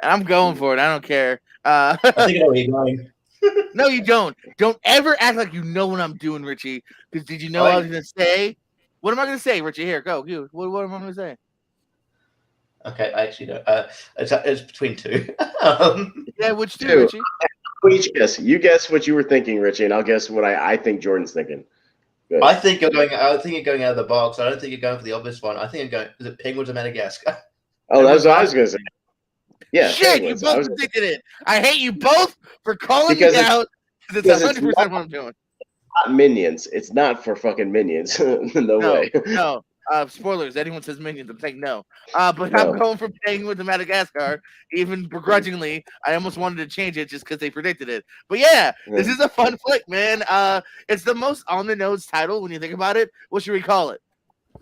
and I'm going for it. I don't care. I think I know where you're going. No, you don't. Don't ever act like you know what I'm doing, Richie. Because did you know what I was going to say? What am I going to say, Richie? Here, go. You. What am I going to say? Okay, I actually don't. It's between two. Yeah, which two, Richie? Each guess. You guess what you were thinking, Richie, and I'll guess what I think Jordan's thinking. Good. I think you're going out of the box. I don't think you're going for the obvious one. I think you're going. Is it Penguins of Madagascar? Oh, that's what I was going to say. Yeah. Shit, Penguins. You both predicted it. I hate you both for calling me out because it's 100% what I'm doing. Not Minions. It's not for fucking Minions. No way. No. Spoilers. Anyone says Minions, I'm saying no. But no. I'm going for Penguins of Madagascar. Even begrudgingly, I almost wanted to change it just because they predicted it. But yeah, this is a fun flick, man. It's the most on the nose title when you think about it. What should we call it?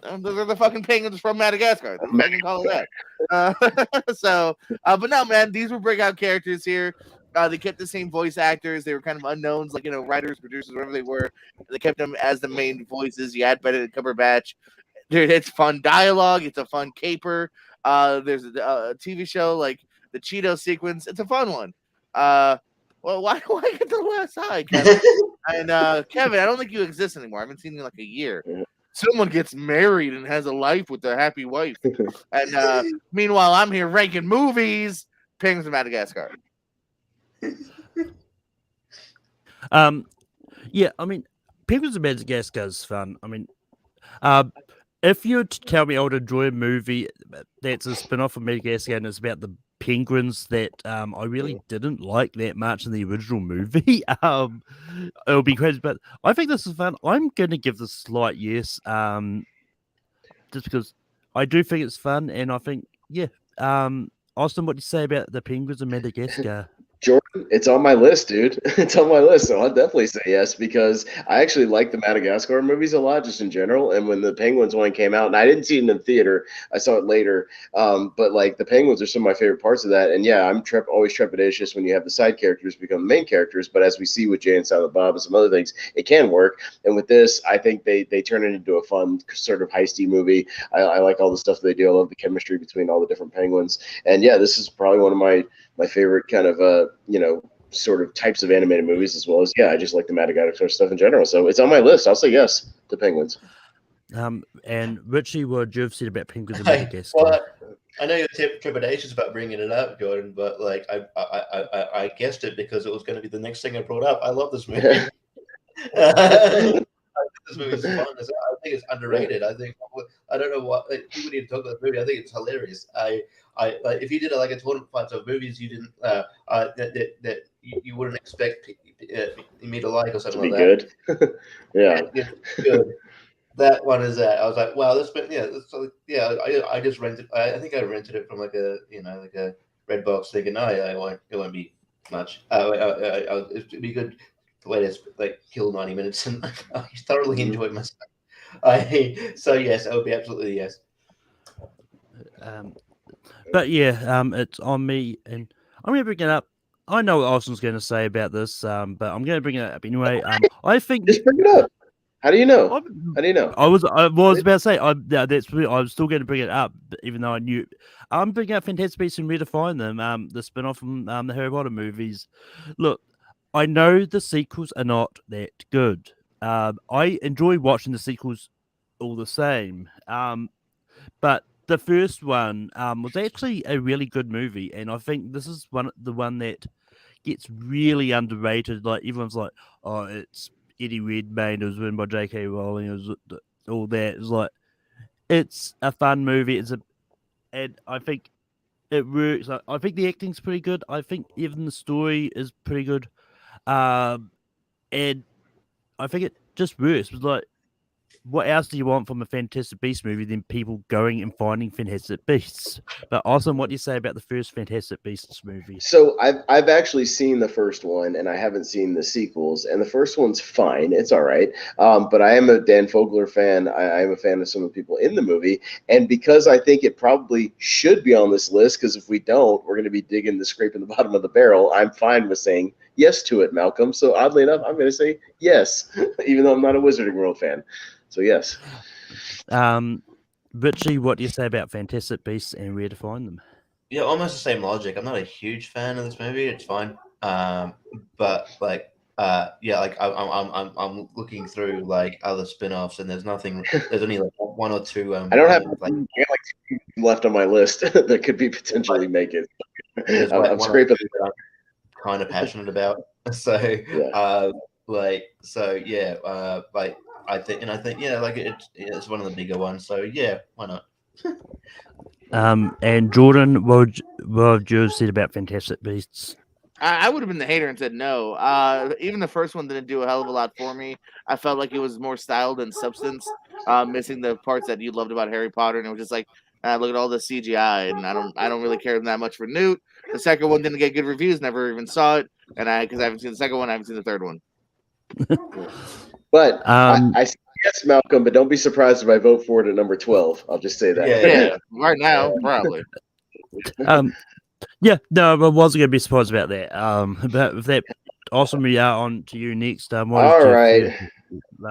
Those are the fucking penguins from Madagascar. I can call it that. But no, man, these were breakout characters here. They kept the same voice actors. They were kind of unknowns, like writers, producers, whatever they were. They kept them as the main voices. You had Benedict Cumberbatch. Dude, it's fun dialogue. It's a fun caper. There's a TV show like the Cheeto sequence. It's a fun one. Well, why do I get the last eye, Kevin? And Kevin, I don't think you exist anymore. I haven't seen you in like a year. Someone gets married and has a life with a happy wife. And meanwhile, I'm here ranking movies. Penguins of Madagascar. Yeah, I mean, Penguins of Madagascar is fun. I mean, if you were to tell me I would enjoy a movie that's a spin-off of Madagascar and it's about the penguins that I really didn't like that much in the original movie, it'll be crazy. But I think this is fun. I'm going to give this a slight yes, just because I do think it's fun, and I think, yeah. Austin, what do you say about the Penguins of Madagascar? Jordan, it's on my list, dude. It's on my list, so I'll definitely say yes because I actually like the Madagascar movies a lot, just in general. And when the Penguins one came out, and I didn't see it in the theater, I saw it later. But like the Penguins are some of my favorite parts of that. And yeah, I'm always trepidatious when you have the side characters become the main characters. But as we see with Jay and Silent Bob and some other things, it can work. And with this, I think they turn it into a fun sort of heisty movie. I like all the stuff they do. I love the chemistry between all the different penguins. And yeah, this is probably one of my favorite kind of sort of types of animated movies, as well as I just like the Madagascar stuff in general. So it's on my list. I'll say yes to Penguins. And Richie, what you've said about Penguins of Madagascar? Well, I know your trepidations about bringing it up, Jordan, but like I guessed it because it was going to be the next thing I brought up. I love this movie. This movie is fun. I think it's underrated. I don't know what people need to talk about the movie. I think it's hilarious. If you did like a tournament fight of movies, you didn't that you wouldn't expect me to like or something like that. Good. Yeah. Good. That one is that. I was like, wow, this. I just rented. I think I rented it from like a Redbox, thinking, it won't be much. It'd be good. The way to like kill 90 minutes, and I thoroughly enjoyed myself. So yes, it would be absolutely yes. But yeah, it's on me, and I'm going to bring it up. I know what Austin's going to say about this, but I'm going to bring it up anyway. I think just bring it up. How do you know? How do you know? I was about to say I'm still going to bring it up, even though I knew. I'm bringing up Fantastic Beasts and Where to Find Them. The spin-off from the Harry Potter movies. Look, I know the sequels are not that good. I enjoy watching the sequels all the same. But the first one was actually a really good movie, and I think this is the one that gets really underrated. Like everyone's like, "Oh, it's Eddie Redmayne. It was written by J.K. Rowling. It was all that." It's like it's a fun movie. And I think it works. I think the acting's pretty good. I think even the story is pretty good. And I think it just works. It's like, what else do you want from a Fantastic Beasts movie than people going and finding Fantastic Beasts? But Austin, what do you say about the first Fantastic Beasts movie? So I've actually seen the first one, and I haven't seen the sequels. And the first one's fine; it's all right. But I am a Dan Fogler fan. I am a fan of some of the people in the movie, and because I think it probably should be on this list, because if we don't, we're going to be scraping the bottom of the barrel. I'm fine with saying yes to it, Malcolm. So oddly enough, I'm going to say yes, even though I'm not a Wizarding World fan. So yes. Richie, what do you say about Fantastic Beasts and Where to Find Them? Yeah, almost the same logic. I'm not a huge fan of this movie. It's fine. But like I'm looking through like other spin-offs, and there's nothing. There's only like one or two. I don't have like 2 left on my list that could be potentially make it. I'm scraping. I'm kind of passionate about. So I think it's one of the bigger ones. So yeah, why not? And Jordan, what have you said about Fantastic Beasts? I would have been the hater and said no. Even the first one didn't do a hell of a lot for me. I felt like it was more style than substance, missing the parts that you loved about Harry Potter, and it was just like, look at all the CGI, and I don't really care that much for Newt. The second one didn't get good reviews, never even saw it, and because I haven't seen the second one, I haven't seen the third one. But I say yes, Malcolm, but don't be surprised if I vote for it at number 12. I'll just say that. Yeah. Right now, probably. Yeah, no, I wasn't going to be surprised about that. But with that, awesome, we are on to you next. What is All your right. third-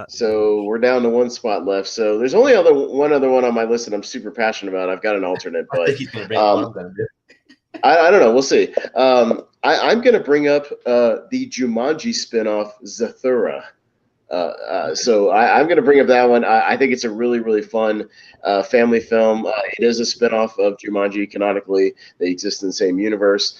So we're down to one spot left. So there's only one other one on my list that I'm super passionate about. I've got an alternate, I but think he's going to bring up what I'm going to do. I don't know. We'll see. I'm going to bring up the Jumanji spinoff, Zathura. So I'm going to bring up that one. I think it's a really, really fun family film. It is a spinoff of Jumanji canonically. They exist in the same universe.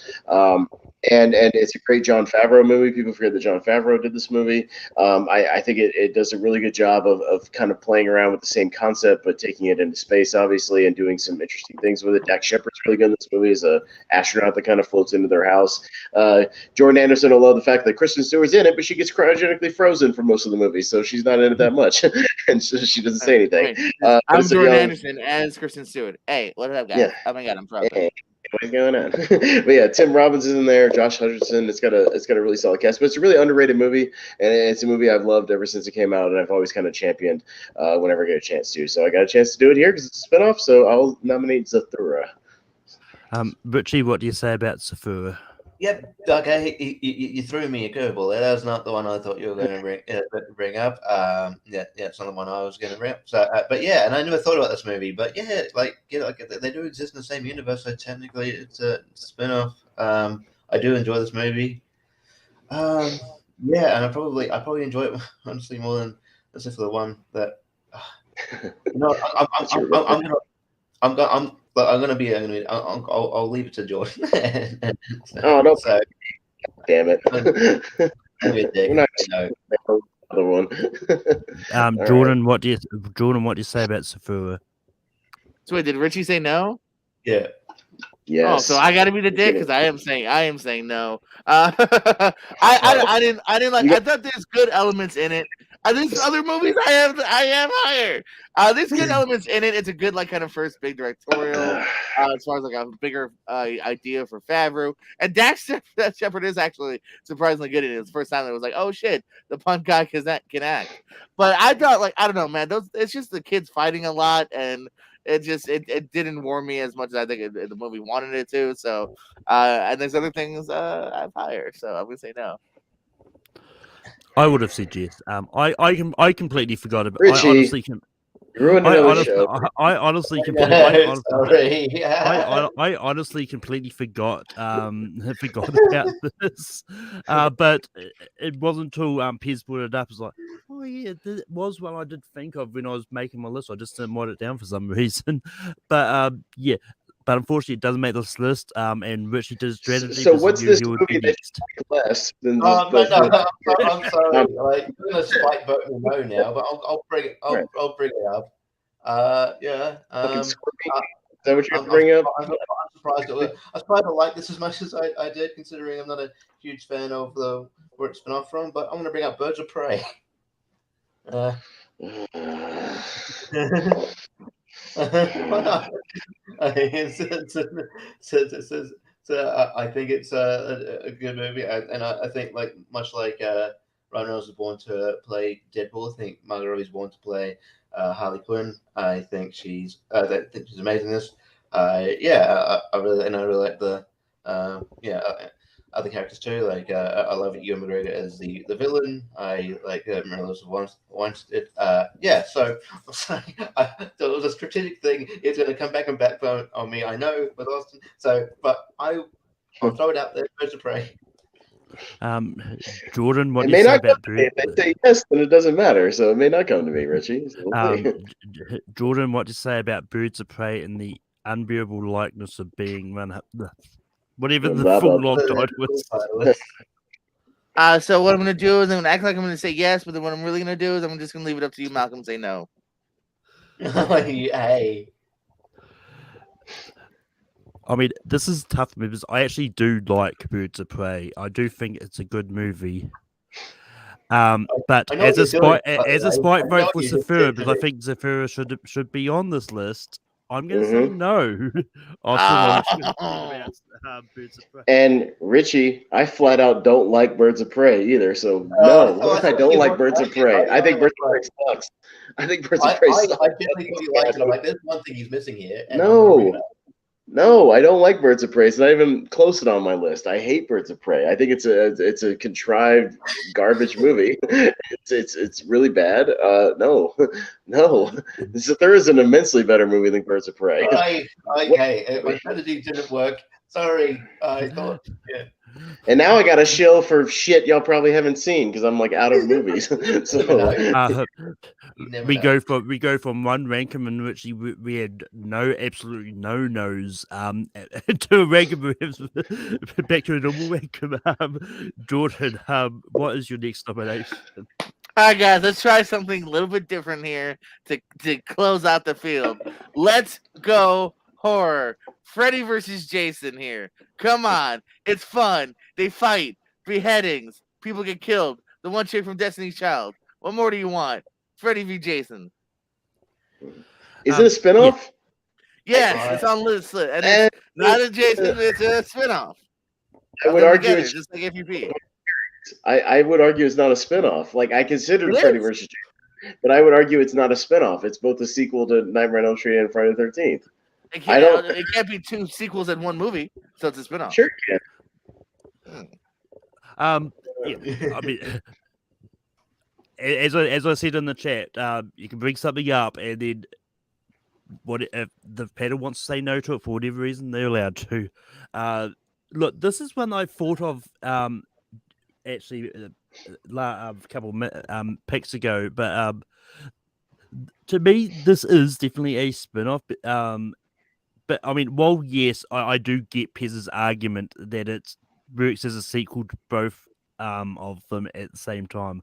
And it's a great Jon Favreau movie. People forget that Jon Favreau did this movie. I think it does a really good job of kind of playing around with the same concept, but taking it into space, obviously, and doing some interesting things with it. Dax Shepard's really good in this movie as an astronaut that kind of floats into their house. Jordan Anderson will love the fact that Kristen Stewart's in it, but she gets cryogenically frozen for most of the movie, so she's not in it that much, and so she doesn't say anything. I'm Jordan Anderson as Kristen Stewart. Hey, what up, guys? Yeah. Oh my god, I'm proud. Hey, what's going on? But yeah, Tim Robbins is in there, Josh Hutcherson. It's got a really solid cast, but it's a really underrated movie, and it's a movie I've loved ever since it came out, and I've always kind of championed whenever I get a chance to. So I got a chance to do it here because it's a spinoff, so I'll nominate Zathura. Richie, what do you say about Zathura? Yep, okay. You threw me a curveball there. That was not the one I thought you were going to bring up. Yeah, it's not the one I was going to bring up. So, but yeah, and I never thought about this movie. But yeah, they do exist in the same universe. So technically, it's a spin-off. I do enjoy this movie. Yeah, and I probably enjoy it honestly more than this is the one that. I'll leave it to Jordan. Oh no! So, damn it! We're not another one. Jordan, what do you say about Zathura? So wait, did Richie say no? Yeah. Yes. Oh, so I got to be the dick because I am saying no. I didn't like. I thought there's good elements in it. There's other movies I am higher. There's good elements in it. It's a good kind of first big directorial as far as a bigger idea for Favreau. And Dax Shepard is actually surprisingly good in it. It's the first time that it was like, oh shit, the punk guy can act. But I thought I don't know, man. It's just the kids fighting a lot and. It didn't warm me as much as I think the movie wanted it to. So, and there's other things I've higher. So I'm gonna say no. I would have said yes. I completely forgot about. Richie, I honestly can. I honestly completely forgot about this. But it wasn't until Pez brought it up. It's like, oh yeah, it was one I did think of when I was making my list. I just didn't write it down for some reason. But yeah. But unfortunately, it doesn't make this list. And Richie did strategy. So what's this movie that you like less than I'm sorry. Like, you're gonna spike vote me no now, but I'll bring it. I'll bring it up. Yeah. Is that what you're bringing up? I'm surprised. I'm surprised I like this as much as I did, considering I'm not a huge fan of where it's been off from. But I'm going to bring up Birds of Prey. Why not? I think it's a good movie, and I think much like Ryan Reynolds was born to play Deadpool, I think Margot Robbie's born to play Harley Quinn. I think she's amazing in this. I really like the other characters too. Like I love Ewan McGregor as the villain. I like Marvelous once it. So the strategic thing is going to come back and backbone on me. I know with Austin. So, but I'll throw it out there. Birds of Prey. Jordan, what do you say about Birds? If they say yes, then it doesn't matter. So it may not come to me, Richie. Jordan, what do you say about Birds of Prey and the unbearable likeness of being whatever the full long title was. So what I'm going to do is I'm going to act like I'm going to say yes, but then what I'm really going to do is I'm just going to leave it up to you, Malcolm, and say no. Hey. I mean, this is tough because I actually do like Birds of Prey. I do think it's a good movie. But as a spite vote for Zathura, because I think Zathura should be on this list, I'm going to say no. And Richie, I flat out don't like Birds of Prey either. So no, I don't like Birds of Prey. I think Birds of Prey sucks. I think Birds of Prey sucks. I definitely think you like it. I'm like, there's one thing he's missing here. No. No, I don't like Birds of Prey. It's not even close on my list. I hate Birds of Prey. I think it's a contrived garbage movie. It's really bad. No, no. There is an immensely better movie than Birds of Prey. Okay, my strategy didn't work. Sorry, I thought. Yeah. And now I got a shill for shit y'all probably haven't seen because I'm like out of movies. So we go from one ranking in which we had absolutely no nos to a ranking back to a normal ranking. Jordan, what is your next nomination? All right, guys, let's try something a little bit different here to close out the field. Let's go horror. Freddy versus Jason here. Come on. It's fun. They fight. Beheadings. People get killed. The one chick from Destiny's Child. What more do you want? Freddy v. Jason. Is it a spinoff? Yeah. Yes, it's on list. And it's not a Jason, it's a spinoff. I would argue it's just like FUP. I would argue it's not a spinoff. Like I considered Freddy versus Jason, but I would argue it's not a spinoff. It's both a sequel to Nightmare on Elm Street and Friday the 13th. It can't be two sequels in one movie, so it's a spinoff. Sure it can. I mean, as I said in the chat, you can bring something up, and then if the panel wants to say no to it for whatever reason, they're allowed to. Look, this is one I thought of actually a couple picks ago, but to me, this is definitely a spin-off. But I mean, while yes, I do get Pez's argument that it works as a sequel to both of them at the same time,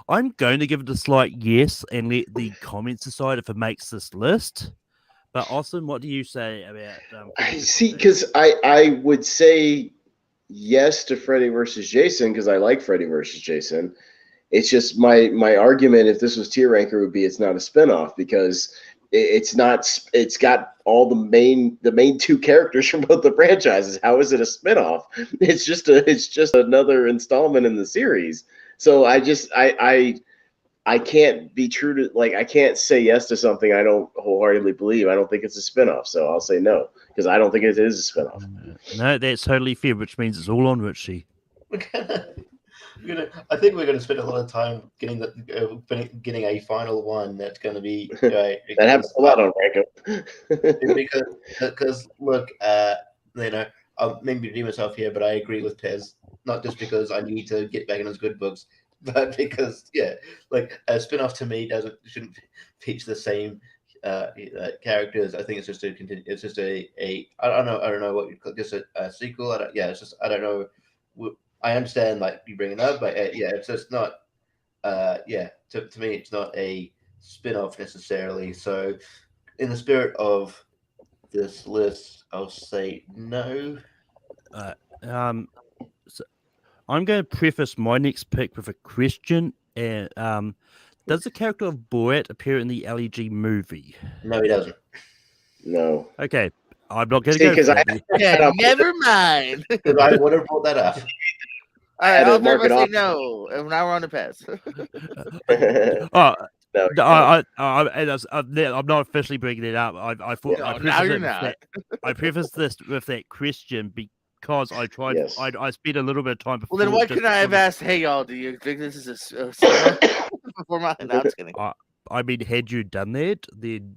I'm going to give it a slight yes and let the comments decide if it makes this list. But Austin, what do you say about? I see, because I would say yes to Freddy versus Jason because I like Freddy versus Jason. It's just my argument if this was tier ranker would be it's not a spinoff because it's not. It's got all the main two characters from both the franchises. How is it a spinoff? It's just another installment in the series. So I can't be true to, like, I can't say yes to something I don't wholeheartedly believe. I don't think it's a spinoff, so I'll say no because I don't think it is a spinoff. No, that's totally fair, which means it's all on Richie. I think we're going to spend a lot of time getting a final one that's going to be right. That happens a lot on Ranko. because look, I'll maybe redeem myself here, but I agree with Pez. Not just because I need to get back in those good books, but because like a spin-off to me shouldn't feature the same characters. I think it's just a continue. It's just a I don't know what you call just a sequel. I don't know. I understand like you bring it up, but it's just not. To me, it's not a spin-off necessarily. So, in the spirit of this list, I'll say no. So I'm going to preface my next pick with a question. And does the character of Borat appear in the LEG movie? No, he doesn't. No. Okay, I'm not going to go. Because never mind. I would have brought that up. All right, I'll never say no. And now we're on the pass. I'm not officially bringing it up. I thought I prefaced this with that question because I tried. Yes. I spent a little bit of time before. Well, then why couldn't I have asked? Hey, y'all, do you think this is a before mine? No, I'm just kidding. I mean, had you done that, then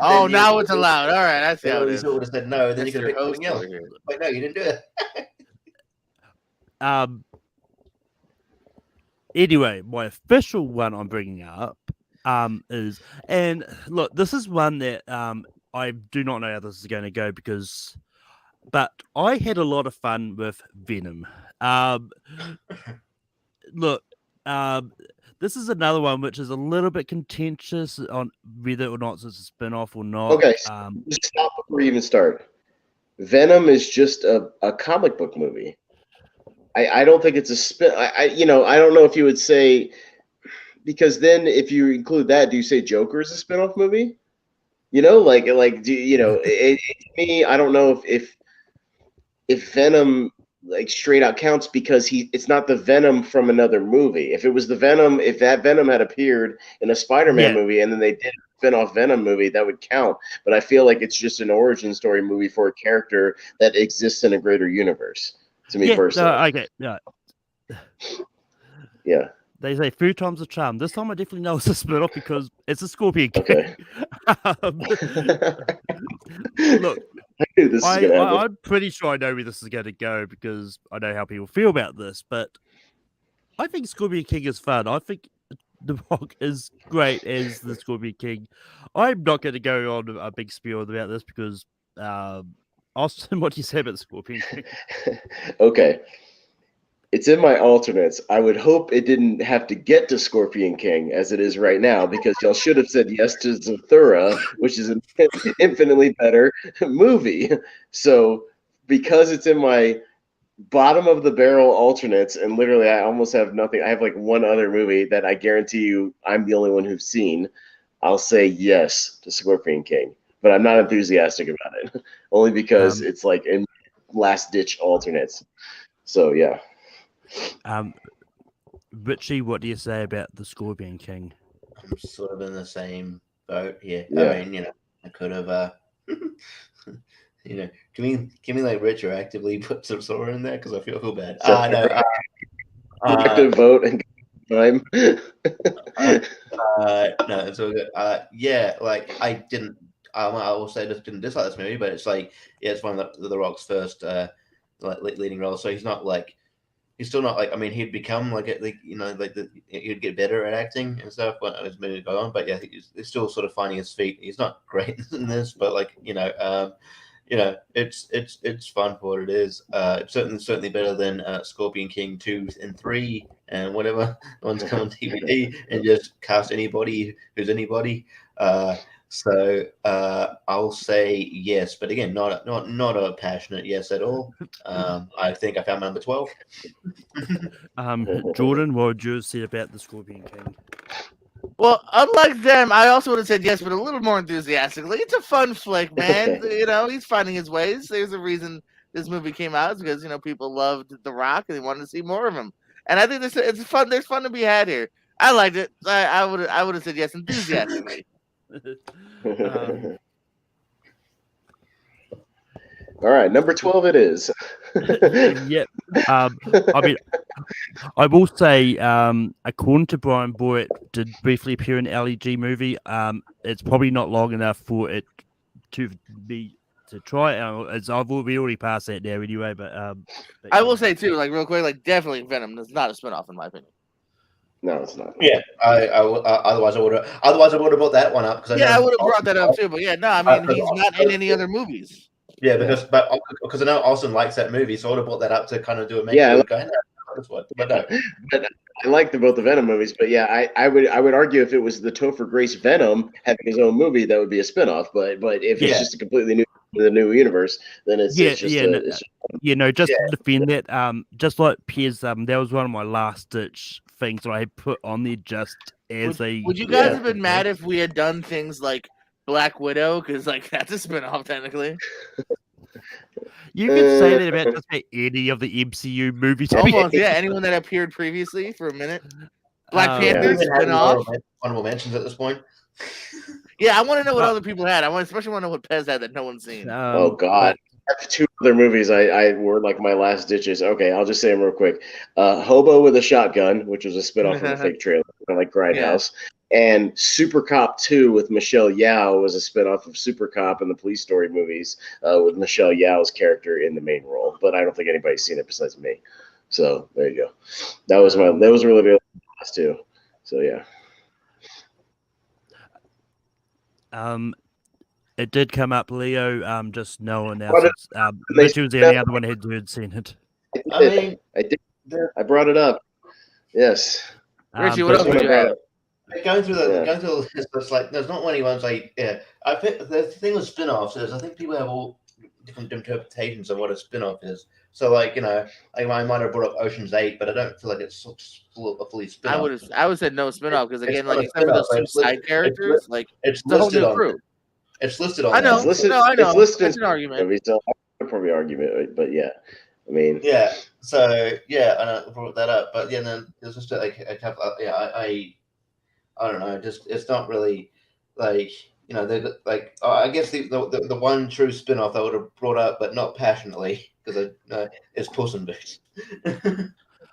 oh, now it's allowed. All right, I see how it is. You would have said no, then you could have picked something else. But no, you didn't do it. Anyway, my official one I'm bringing up is, and look, this is one that I do not know how this is going to go but I had a lot of fun with Venom. Look, this is another one which is a little bit contentious on whether or not it's a spin-off or not. Okay, just stop before you even start. Venom is just a comic book movie. I don't think it's a spin. I don't know if you would say, because then if you include that, do you say Joker is a spin-off movie? To me, I don't know if Venom like straight out counts because it's not the Venom from another movie. If it was if that Venom had appeared in a Spider-Man movie and then they did spin-off Venom movie, that would count. But I feel like it's just an origin story movie for a character that exists in a greater universe. To me personally, okay, yeah. Yeah. They say 3 times the charm. This time I definitely know it's a spin-off because it's a Scorpion King. Okay. Look, I knew this was gonna happen. I'm pretty sure I know where this is going to go because I know how people feel about this, but I think Scorpion King is fun. I think The Rock is great as the Scorpion King. I'm not going to go on a big spiel about this because, Austin, what do you say about the Scorpion King? Okay. It's in my alternates. I would hope it didn't have to get to Scorpion King as it is right now, because y'all should have said yes to Zathura, which is an infinitely better movie. So because it's in my bottom of the barrel alternates, and literally I almost have nothing. I have like one other movie that I guarantee you I'm the only one who's seen. I'll say yes to Scorpion King, but I'm not enthusiastic about it, only because it's like in last ditch alternates. So yeah. Richie, what do you say about the Scorpion King? I'm sort of in the same boat here. Yeah. I mean, I could have, can we like retroactively put some Sora in there because I feel bad. Active vote and time. No, it's all good. Yeah, like I will say just didn't dislike this movie, but it's like, yeah, it's one of the Rock's first like leading roles, so he's still not like, I mean, he'd become like he'd get better at acting and stuff when his movie go on, but yeah, he's still sort of finding his feet. He's not great in this, but like it's fun for what it is. It's certainly better than Scorpion King 2 and 3 and whatever ones come on DVD and just cast anybody who's anybody. So I'll say yes, but again, not a passionate yes at all. I think I found my number 12. Jordan, what would you say about the Scorpion King? Well, unlike them, I also would have said yes, but a little more enthusiastically. It's a fun flick, man. He's finding his ways. There's a reason this movie came out, because people loved The Rock and they wanted to see more of him. And I think it's fun. There's fun to be had here. I liked it. I would have said yes enthusiastically. All right, number 12 it is. Yep. I mean, I will say, according to Brian Boyd, did briefly appear in an LEG movie. It's probably not long enough for it to try. We already passed that there anyway. But I will say too, like real quick, like definitely Venom is not a spinoff in my opinion. No, it's not. Yeah, otherwise I would have brought that one up because I would have brought that up too. But yeah, no, I mean he's not in any other movies. Yeah, because I know Austin likes that movie, so I would have brought that up to kind of do a make. But no. But I like both the Venom movies, but yeah, I would argue if it was the Topher Grace Venom having his own movie, that would be a spinoff. But if it's just a completely new universe, then it's just to defend that, just like Piers, that was one of my last ditch things that I had put on there just as Would you guys have been mad if we had done things like Black Widow, because like that's a spinoff technically? You could say that about just any of the MCU movies. Almost, yeah. Anyone that appeared previously for a minute. Black Panther spinoff. Honorable mentions at this point. Yeah, I want to know what other people had. Especially want to know what Pez had that no one's seen. Oh God. I have two other movies I were like my last ditches. Okay, I'll just say them real quick. Hobo with a Shotgun, which was a spinoff of the fake trailer, like Grindhouse. And Super Cop 2 with Michelle Yeoh was a spinoff of Super Cop and the Police Story movies with Michelle Yeoh's character in the main role. But I don't think anybody's seen it besides me. So there you go. That was really the last two. So yeah. It did come up, Leo. Just no one else. Richie was the only other one who'd seen it. I did. I brought it up. Yes. Richie, what else did you have? Going through the list, it's like there's not many ones like I think the thing with spin-offs is I think people have all different interpretations of what a spin-off is. So like I might have brought up Ocean's 8, but I don't feel like it's fully spin-off. I would say no spin-off because again, like except for those two side characters, like it's the whole listed new on. crew. It's listed on. I know. It's listed. It's an argument. So I'd probably argument, but yeah. I mean, yeah. So yeah, I brought that up, but yeah, then there's just like a couple. I don't know. Just it's not really. like like I guess the one true spin-off I would have brought up, but not passionately because it's Puss in Boots.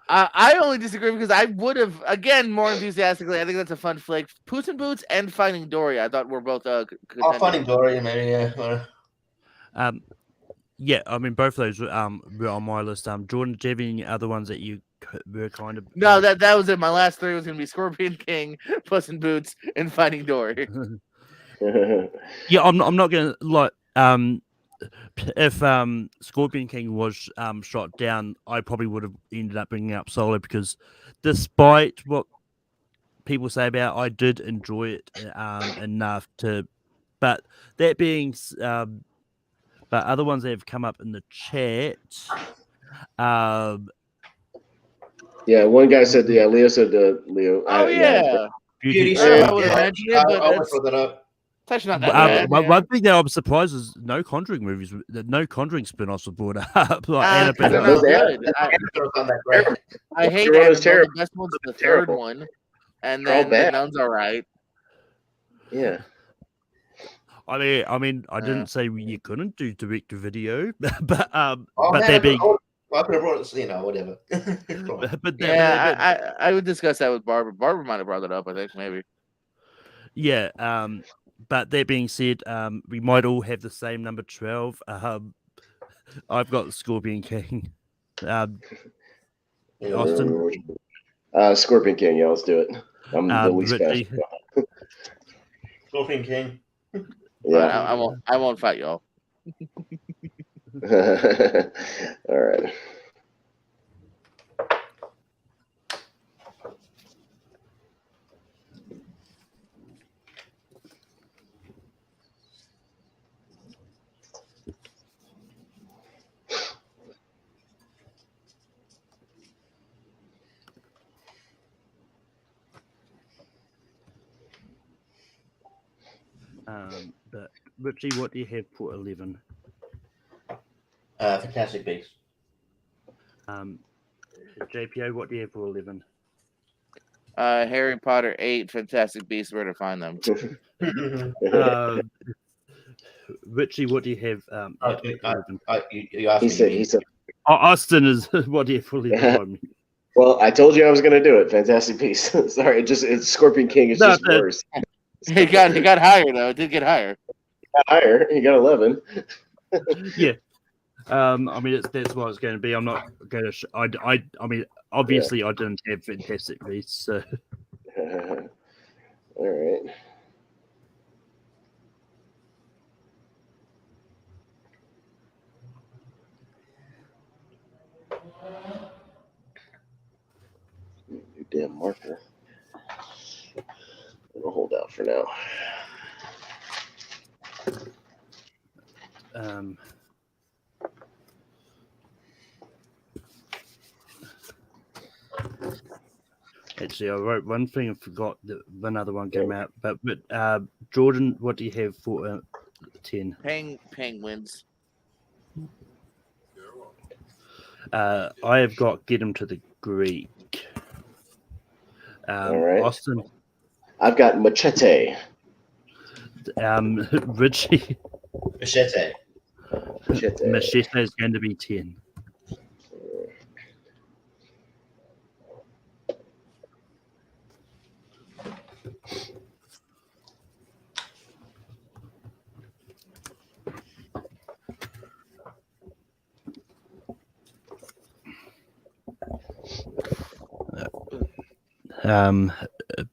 I only disagree because I would have, again, more enthusiastically. I think that's a fun flick. Puss in Boots and Finding Dory, I thought were both Finding Dory, maybe, yeah. Yeah, I mean both of those were on my list. Jordan, do you have any other ones that you were kind of? No, that was it. My last three was going to be Scorpion King, Puss in Boots, and Finding Dory. Yeah, I'm not gonna like if Scorpion King was shot down, I probably would have ended up bringing up Solo because despite what people say about it, I did enjoy it enough to. But that being but other ones that have come up in the chat. Yeah, one guy said, Leo said Leo. Oh, yeah. Beauty I Shop. would Yeah, imagine it, but I would that's throw that up. not that bad. One thing that I'm surprised is no Conjuring movies, no Conjuring spin-offs were brought up. Like they're Annabelle. not good. I hate Everyone was Annabelle. terrible. The best one's the Terrible. third one, and They're all then the bad. Nun's all right. Yeah. I mean, I didn't say you couldn't do direct-to-video, but Oh, but man, they're being. I could have brought it, whatever. But I would discuss that with Barbara. Barbara might have brought that up. I think maybe. yeah. But that being said, we might all have the same number 12. I've got Scorpion King. Austin. Scorpion King. Yeah, let's do it. I'm the least Richie. fast. Scorpion King. Yeah. I won't fight y'all. All right. But Richie, what do you have for 11? Fantastic Beasts. JPO, what do you have for 11? Harry Potter 8, Fantastic Beasts, Where to Find Them. Richie, what do you have? You asked me. He said. Austin is what do you have for 11? Well, I told you I was going to do it. Fantastic Beasts. Sorry, it's Scorpion King is just worse. He got higher though. It did get higher. Higher. He got 11. Yeah. I mean, that's what it's going to be. I'm not going to. I mean, obviously, I didn't have Fantastic Beasts. So. All right. New damn marker. I'll hold out for now. Actually, I wrote one thing and forgot that another one came out. But Jordan, what do you have for 10? Penguins. I have got Get Him to the Greek. All right. Austin. I've got Machete. Richie. Machete. Machete is going to be 10.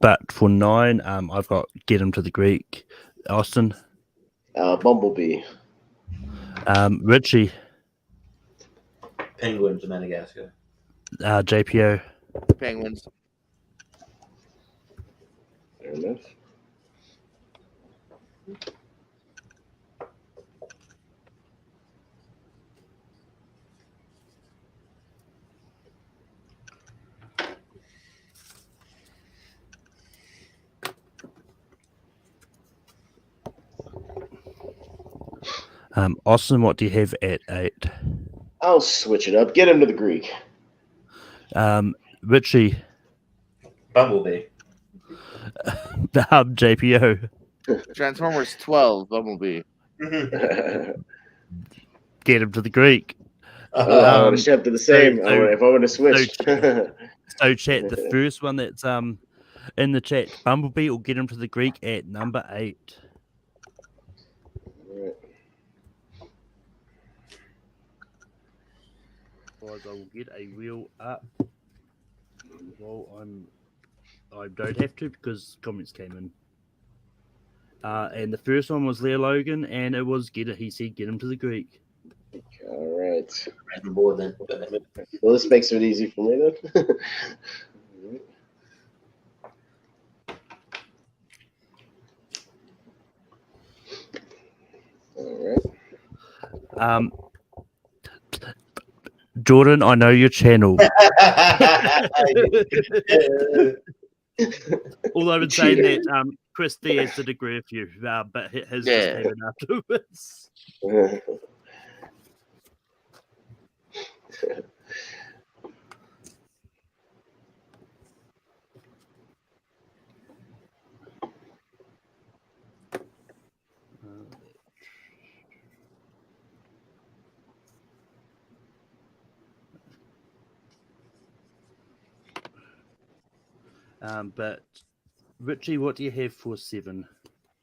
But for 9, I've got Get Him to the Greek. Austin. Bumblebee. Richie. Penguins of Madagascar. JPO. Penguins. Fair enough. Austin, what do you have at 8? I'll switch it up. Get him to the Greek. Richie. Bumblebee. JPO. Transformers 12, Bumblebee. Get him to the Greek. Oh, I would have shipped to the same. If I would have switched. So chat, the first one that's in the chat, Bumblebee will get him to the Greek at number 8. Guys, I will get a wheel up. Well, I don't have to because comments came in. And the first one was Leo Logan, and it was he said get him to the Greek. All right. I'm bored then. Well, this makes it easy for me then. All right. Jordan, I know your channel. Although I've been saying that Chris Diaz did agree with you, but his just came in afterwards. But Richie, what do you have for 7?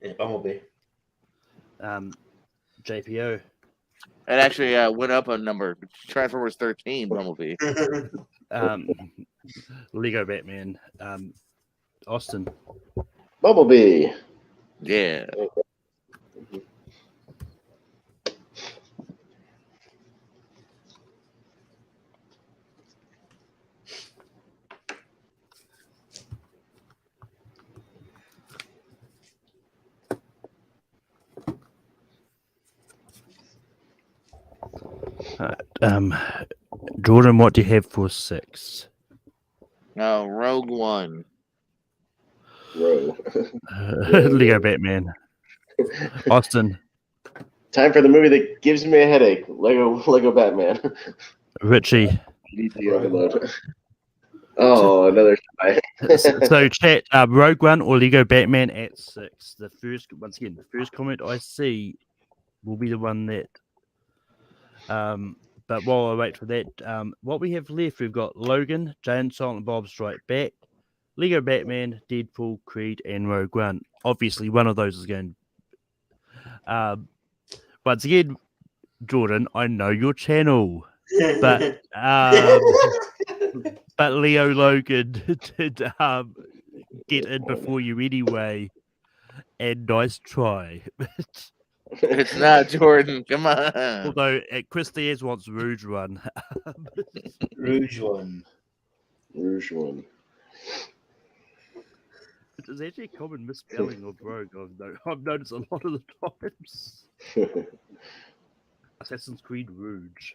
Yeah, Bumblebee. JPO. It actually went up a number. Transformers 13, Bumblebee. Lego Batman. Austin. Bumblebee. Yeah. Jordan, what do you have for 6? No, Rogue One. Rogue. Lego Batman. Austin. Time for the movie that gives me a headache. Lego Batman. Richie. Oh, another try. So chat, Rogue One or Lego Batman at 6. Once again, the first comment I see will be the one that but while I wait for that, what we have left, we've got Logan, Jay and Silent Bob Strike Back, Lego Batman, Deadpool, Creed, and Rogue One. Obviously, one of those is going. Once again, Jordan, I know your channel, but but Leo Logan did get in before you anyway, and nice try. It's not Jordan. Come on. Although Chris Diaz wants Rouge One. Rouge One. Rouge One. It's actually a common misspelling of Rogue. I've noticed a lot of the times. Assassin's Creed Rouge.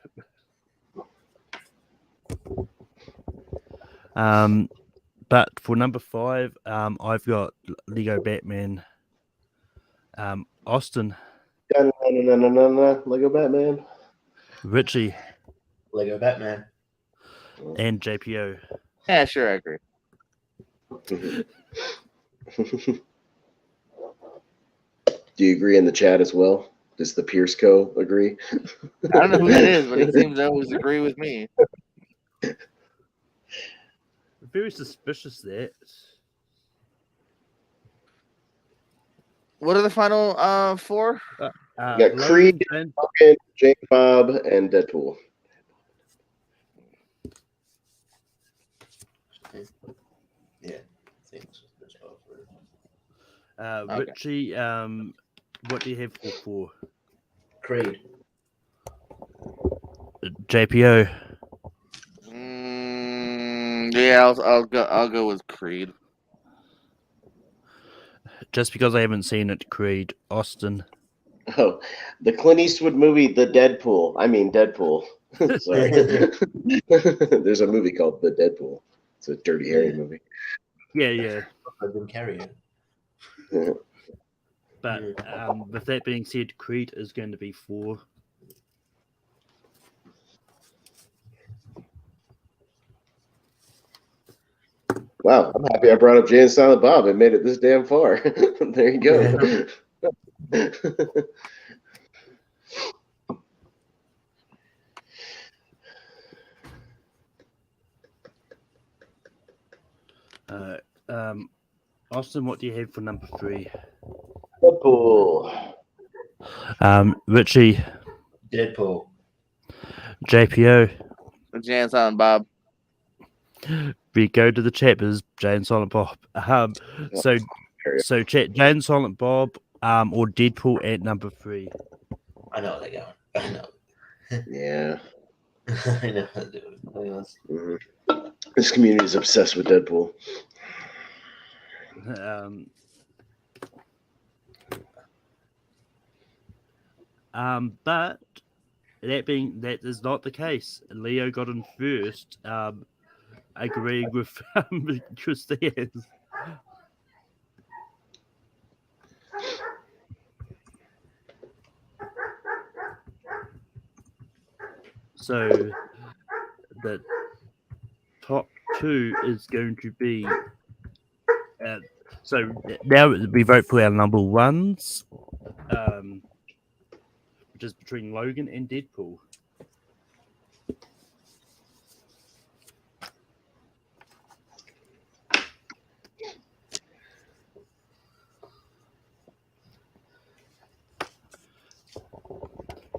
But for number 5, I've got Lego Batman. Austin. Lego Batman. Richie. Lego Batman. And JPO. Yeah, sure, I agree. Do you agree in the chat as well? Does the Pierce Co. agree? I don't know who that is, but he seems to always agree with me. Very suspicious that. What are the final 4? You got Creed, Jake Bob, and Deadpool. Yeah. Richie, what do you have for 4? Creed. JPO. Yeah, I'll go with Creed. Just because I haven't seen it, Creed. Austin. Oh, the Clint Eastwood movie, The Deadpool. I mean Deadpool. Sorry. There's a movie called The Deadpool. It's a Dirty Harry movie. Yeah. I've been carrying. But with that being said, Creed is going to be 4. Wow, I'm happy I brought up Jay and Silent Bob and made it this damn far. There you go. Austin, what do you have for number 3? Deadpool. Richie, Deadpool. JPO. Jay and Silent Bob. We go to the chat as Jay and Silent Bob. So chat Jay and Silent Bob, or Deadpool at number 3. I know what they're going. I know. Yeah. I know how to do it. Mm-hmm. This community is obsessed with Deadpool. But that is not the case. Leo got in first, agreeing with Christine. So the top 2 is going to be. So now we vote for our number 1s, which is between Logan and Deadpool.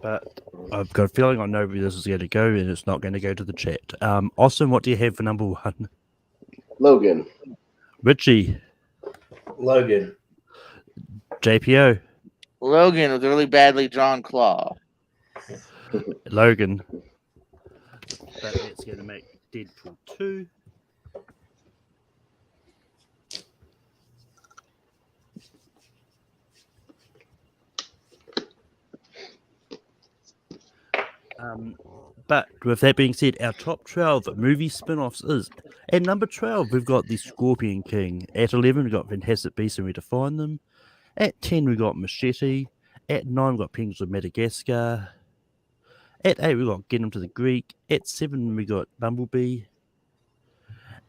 But I've got a feeling I know where this is going to go, and it's not going to go to the chat. Austin, what do you have for number 1? Logan. Richie. Logan. JPO. Logan with a really badly drawn claw. Logan. But that's going to make Deadpool 2. But with that being said, our top 12 movie spin-offs is at number 12 we've got The Scorpion King. At 11 we've got Fantastic Beasts and Where to Find Them. At 10 we've got Machete. At 9 we've got Penguins of Madagascar. At 8 we've got Get 'Em to the Greek. At 7 we got Bumblebee.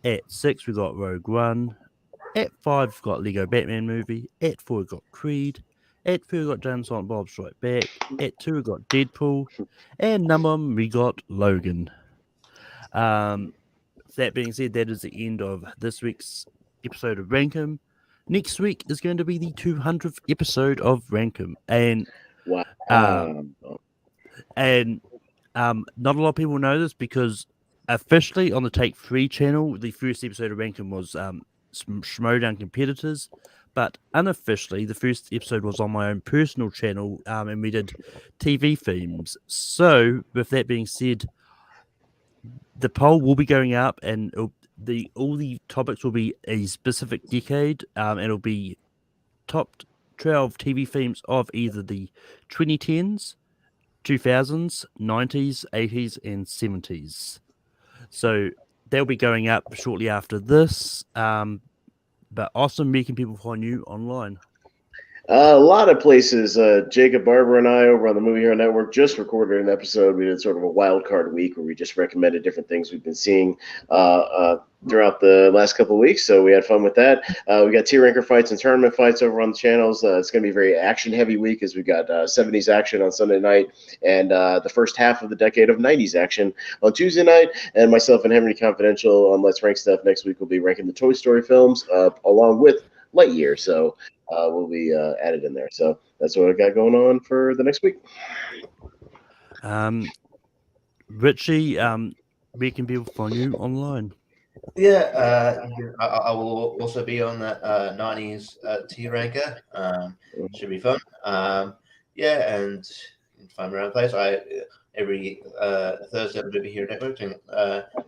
At 6 we got Rogue One. At 5 we've got Lego Batman Movie. At 4 we've got Creed. At 3 we got Jay and Silent Bob Strike Back. At 2 we got Deadpool. And number 1 we got Logan. That being said, that is the end of this week's episode of Rankum. Next week is going to be the 200th episode of Rankum. And wow. Not a lot of people know this because officially on the Take 3 channel, the first episode of Rankum was Schmodown Competitors. But unofficially, the first episode was on my own personal channel, and we did TV themes. So, with that being said, the poll will be going up, and all the topics will be a specific decade, and it'll be top 12 TV themes of either the 2010s, 2000s, 90s, 80s, and 70s. So, they'll be going up shortly after this. But Austin, where can people find you online? A lot of places. Jacob Barber and I over on the Movie Hero Network just recorded an episode. We did sort of a wild card week where we just recommended different things we've been seeing throughout the last couple of weeks. So we had fun with that. We got tier ranker fights and tournament fights over on the channels. It's going to be a very action heavy week as we got 70s action on Sunday night and the first half of the decade of 90s action on Tuesday night. And myself and Henry Confidential on Let's Rank Stuff next week will be ranking the Toy Story films along with Lightyear. So will be added in there. So that's what I got going on for the next week. Richie, where can people find you online? Yeah, I will also be on that 90s tier ranker. Should be fun. Yeah, and you can find me around the place. Every Thursday on the Movie Hero Network and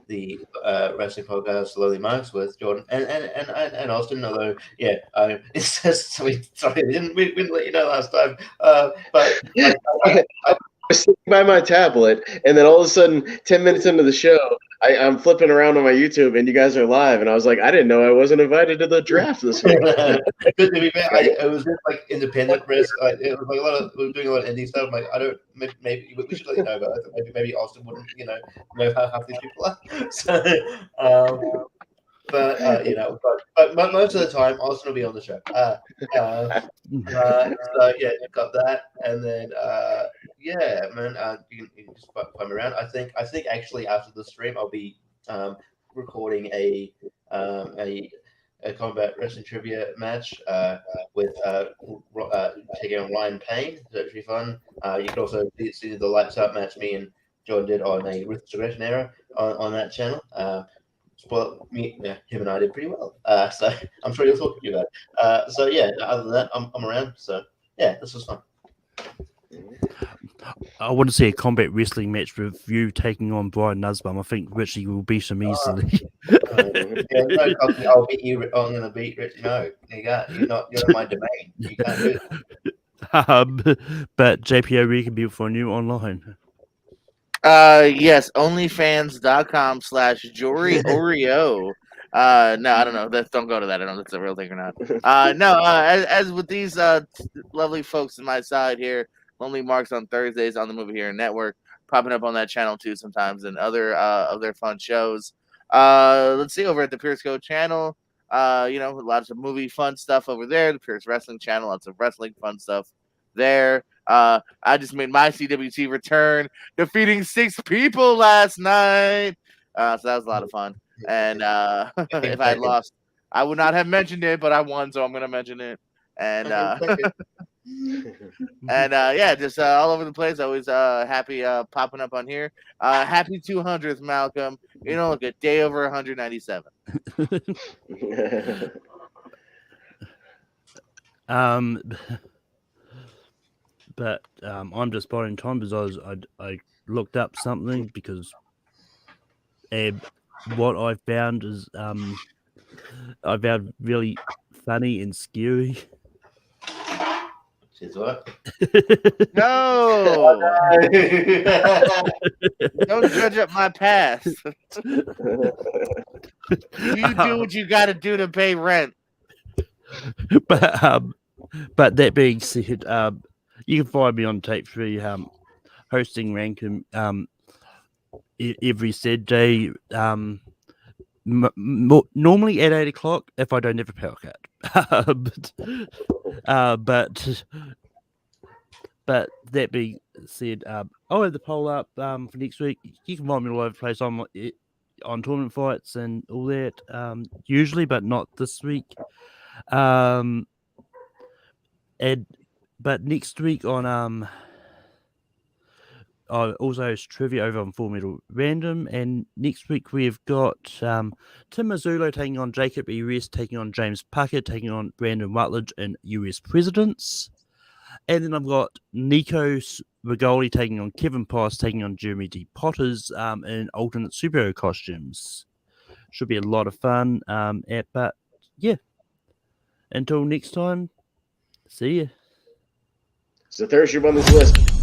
the wrestling podcast Lowly Marks with Jordan and Austin. Although, yeah, it's just we didn't let you know last time. But I was sitting by my tablet, and then all of a sudden, 10 minutes into the show, I'm flipping around on my YouTube, and you guys are live, and I was like, I didn't know I wasn't invited to the draft this week. But to be fair, it was just like independent press. It was like we were doing a lot of indie stuff. Like I don't, maybe we should let you know about it. Maybe Austin wouldn't, know how half these people are. So, But you know, but most of the time, Austin will be on the show. So yeah, you've got that, and then yeah, man, you can just find me around. I think actually after the stream, I'll be recording a combat wrestling trivia match with taking on Ryan Payne. So it's really fun. You can also see the lights up match me and John did on a Ruthless Aggression era on that channel. Him and I did pretty well. So I'm sure you'll talk to you about it. So yeah, other than that, I'm around. So yeah, this was fun. I want to see a combat wrestling match with you taking on Brian Nussbaum. I think Richie will beat him easily. I'll beat you. I'm going to beat Richie. No, you can't. You're not in my domain. You can't do that. But JPO, we can be for you online. Yes, onlyfans.com/Jory Oreo. No, I don't know. Don't go to that. I don't know if that's a real thing or not. No, as with these lovely folks on my side here, Lonely Marks on Thursdays on the Movie Hero Network, popping up on that channel too sometimes, and other of their fun shows. Let's see, over at the Pierce Go channel, lots of movie fun stuff over there. The Pierce Wrestling channel, lots of wrestling fun stuff there. I just made my CWT return, defeating 6 people last night. So that was a lot of fun. And if I had lost, I would not have mentioned it, but I won, so I'm going to mention it. And yeah, just all over the place. Always happy popping up on here. Happy 200th, Malcolm. Like a day over 197. But I'm just buying time because I looked up something because what I found is I found really funny and scary. She's what? No! Don't judge up my past. You do what you got to do to pay rent. But that being said, you can find me on Tape 3 hosting Rankin every Saturday, normally at 8 o'clock if I don't have a power cut. But that being said, I'll have the poll up for next week. You can find me all over the place on Tournament Fights and all that, usually, but not this week. But next week on I also host trivia over on Full Metal Random, and next week we've got Tim Mazzulo taking on Jacob US, taking on James Puckett, taking on Brandon Rutledge in US Presidents. And then I've got Nico Rigoli taking on Kevin Price, taking on Jeremy D. Potters in alternate superhero costumes. Should be a lot of fun. But yeah, until next time, see ya. So there's your on this list.